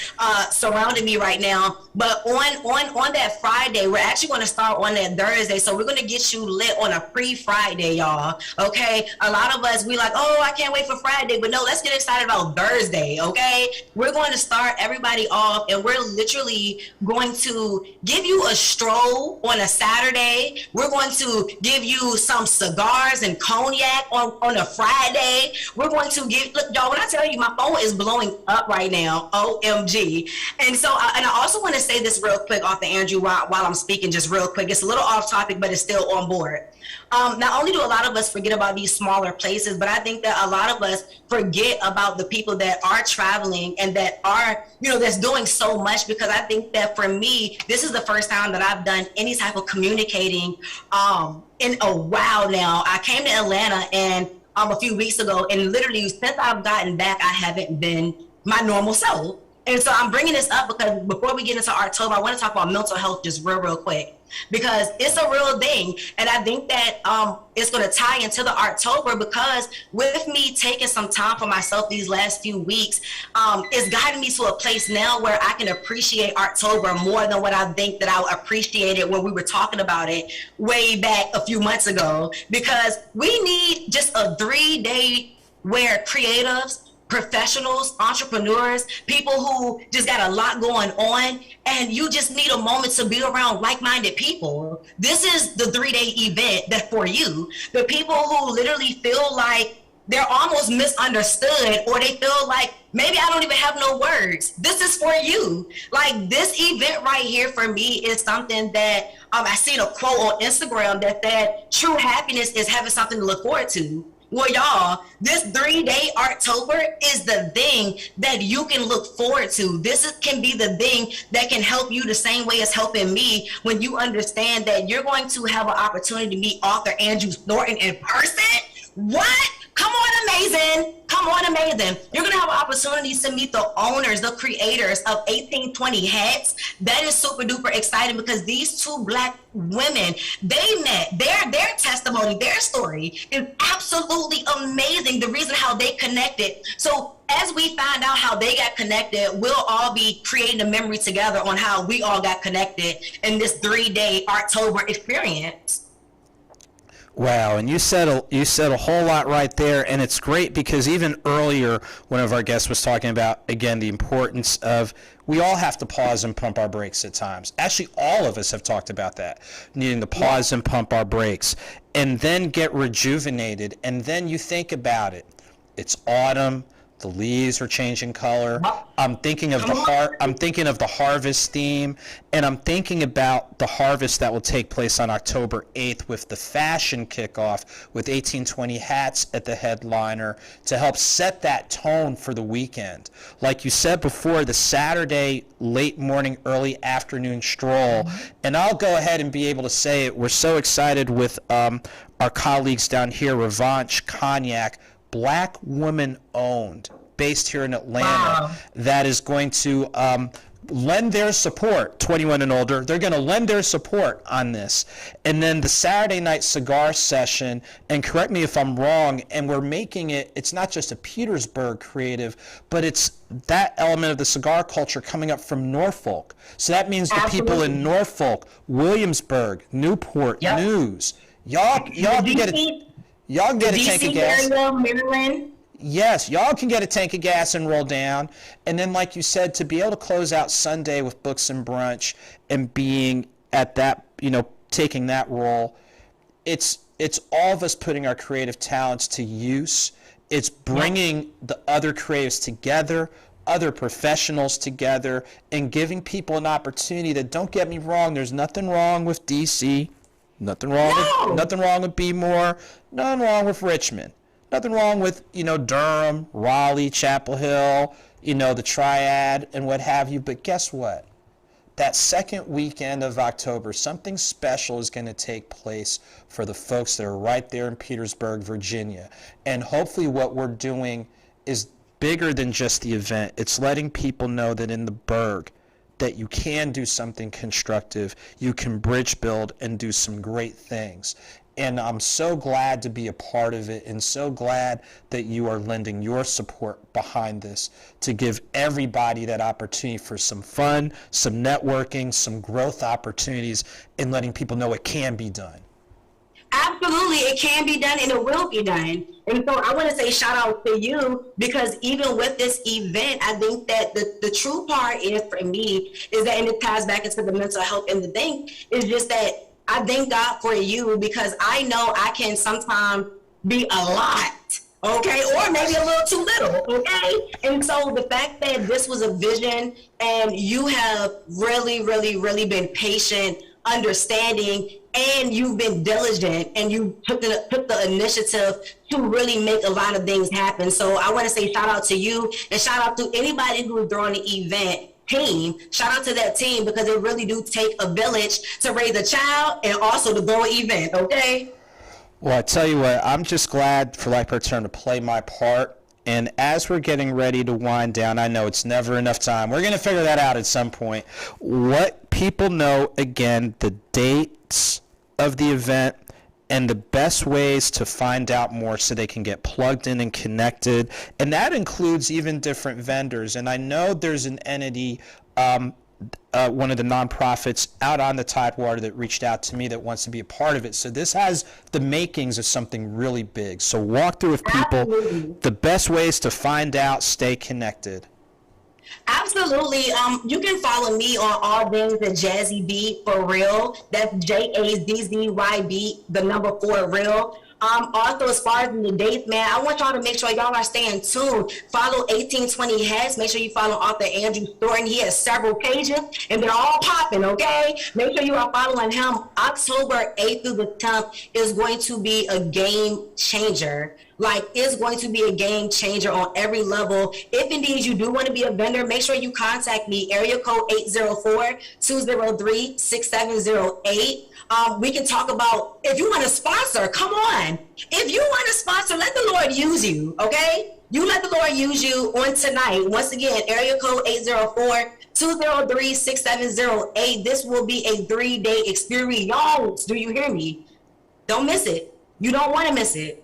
surrounding me right now. But on that Friday, we're actually going to start on that Thursday. So we're going to get you lit on a pre-Friday, y'all, okay? A lot of us, we like, oh, I can't wait for Friday. But no, let's get excited about Thursday, okay? We're going to start everybody off and we're literally going to give you a stroll on a Saturday. We're going to give you some cigars and cognac on a Friday. We're going to give, look, y'all, when I tell you my phone is blowing up right now, OMG. And so, and I also want to say this real quick, Author Andrew, while I'm speaking, just real quick. It's a little off topic, but it's still on board. Not only do a lot of us forget about these smaller places, but I think that a lot of us forget about the people that are traveling and that are, you know, that's doing so much, because I think that for me, this is the first time that I've done any type of communicating in a while now. I came to Atlanta and a few weeks ago, and literally since I've gotten back, I haven't been my normal self. And so I'm bringing this up because before we get into October, I want to talk about mental health just real quick, because it's a real thing. And I think that it's going to tie into the October, because with me taking some time for myself these last few weeks, it's gotten me to a place now where I can appreciate October more than what I think that I appreciated when we were talking about it way back a few months ago, because we need just a 3-day where creatives, professionals, entrepreneurs, people who just got a lot going on, and you just need a moment to be around like-minded people. This is the 3-day event that's for you. The people who literally feel like they're almost misunderstood, or they feel like maybe I don't even have no words. This is for you. Like, this event right here for me is something that I seen a quote on Instagram that said, true happiness is having something to look forward to. Well, y'all, this 3-day October is the thing that you can look forward to. Can be the thing that can help you the same way it's helping me, when you understand that you're going to have an opportunity to meet Author Andrew Snorton in person. What? Come on, amazing. Come on, amazing. You're going to have opportunities to meet the owners, the creators of 1820 Hats. That is super duper exciting, because these two Black women, they met. Their testimony, their story is absolutely amazing. The reason how they connected. So as we find out how they got connected, we'll all be creating a memory together on how we all got connected in this 3-day October experience. Wow, and you said a whole lot right there, and it's great because even earlier, one of our guests was talking about, again, the importance of, we all have to pause and pump our brakes at times. Actually, all of us have talked about that, needing to pause and pump our brakes, and then get rejuvenated, and then you think about it. It's autumn. The leaves are changing color. I'm thinking of the harvest theme, and I'm thinking about the harvest that will take place on October 8th with the fashion kickoff with 1820 Hats at the headliner to help set that tone for the weekend. Like you said before, the Saturday late morning, early afternoon stroll, and I'll go ahead and be able to say it. We're so excited with our colleagues down here, Revanche Cognac, Black woman owned, based here in Atlanta, that is going to lend their support, 21 and older. They're going to lend their support on this. And then the Saturday night cigar session, and correct me if I'm wrong, and we're making it's not just a Petersburg creative, but it's that element of the cigar culture coming up from Norfolk. So that means the people in Norfolk, Williamsburg, Newport News, y'all can get a tank of gas. Maryland. Yes, y'all can get a tank of gas and roll down. And then, like you said, to be able to close out Sunday with Books and Brunch and being at that, taking that role, it's all of us putting our creative talents to use. It's bringing the other creatives together, other professionals together, and giving people an opportunity that, don't get me wrong, there's nothing wrong with DC, nothing wrong with B-More, nothing wrong with Richmond. Nothing wrong with, Durham, Raleigh, Chapel Hill, the Triad and what have you. But guess what? That second weekend of October, something special is going to take place for the folks that are right there in Petersburg, Virginia. And hopefully what we're doing is bigger than just the event. It's letting people know that in the Burg, that you can do something constructive, you can bridge build and do some great things. And I'm so glad to be a part of it, and so glad that you are lending your support behind this to give everybody that opportunity for some fun, some networking, some growth opportunities, and letting people know it can be done. Absolutely, it can be done and it will be done. And so I want to say shout out to you, because even with this event, I think that the true part is, for me, is that, and it ties back into the mental health and the thing, is just that I thank God for you, because I know I can sometimes be a lot, okay, or maybe a little too little, okay? And so the fact that this was a vision and you have really, really, really been patient, understanding, and you've been diligent, and you took the initiative to really make a lot of things happen. So I want to say shout out to you, and shout out to anybody who's throwing the event team. Shout out to that team, because it really do take a village to raise a child and also to grow an event, okay? Well, I tell you what, I'm just glad for Like Per Turn to play my part. And as we're getting ready to wind down, I know it's never enough time. We're going to figure that out at some point. What people know, again, the dates of the event and the best ways to find out more so they can get plugged in and connected. And that includes even different vendors. And I know there's an entity, one of the nonprofits out on the Tidewater, that reached out to me that wants to be a part of it. So this has the makings of something really big. So walk through with people the best ways to find out, stay connected. Absolutely. You can follow me on all things at Jazzy B for real. That's JAZZYB, the number 4 real. Also, as far as the dates, man, I want y'all to make sure y'all are staying tuned. Follow 1820 Hats. Make sure you follow Author Andrew Snorton. He has several pages, and they're all popping, okay? Make sure you are following him. October 8th through the 10th is going to be a game changer. Like, it's going to be a game changer on every level. If indeed you do want to be a vendor, make sure you contact me. Area code 804-203-6708. We can talk about, if you want to sponsor, come on. If you want to sponsor, let the Lord use you, okay? You let the Lord use you on tonight. Once again, area code 804-203-6708. This will be a 3-day experience. Do you hear me? Don't miss it. You don't want to miss it.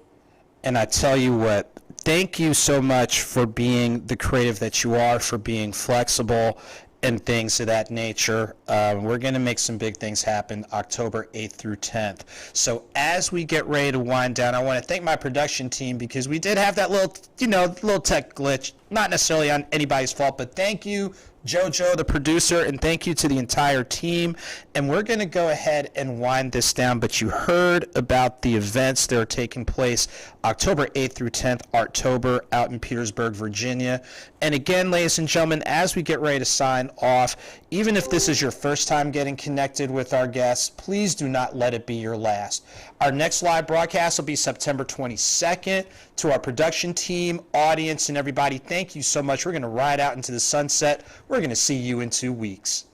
And I tell you what, thank you so much for being the creative that you are, for being flexible and things of that nature. We're going to make some big things happen October 8th through 10th. So as we get ready to wind down, I want to thank my production team, because we did have that little tech glitch, not necessarily on anybody's fault, but thank you, JoJo, the producer, and thank you to the entire team. And we're going to go ahead and wind this down, but you heard about the events that are taking place October 8th through 10th, Artober, out in Petersburg, Virginia. And again, ladies and gentlemen, as we get ready to sign off, even if this is your first time getting connected with our guests, please do not let it be your last. Our next live broadcast will be September 22nd. To our production team, audience, and everybody, thank you so much. We're going to ride out into the sunset. We're going to see you in 2 weeks.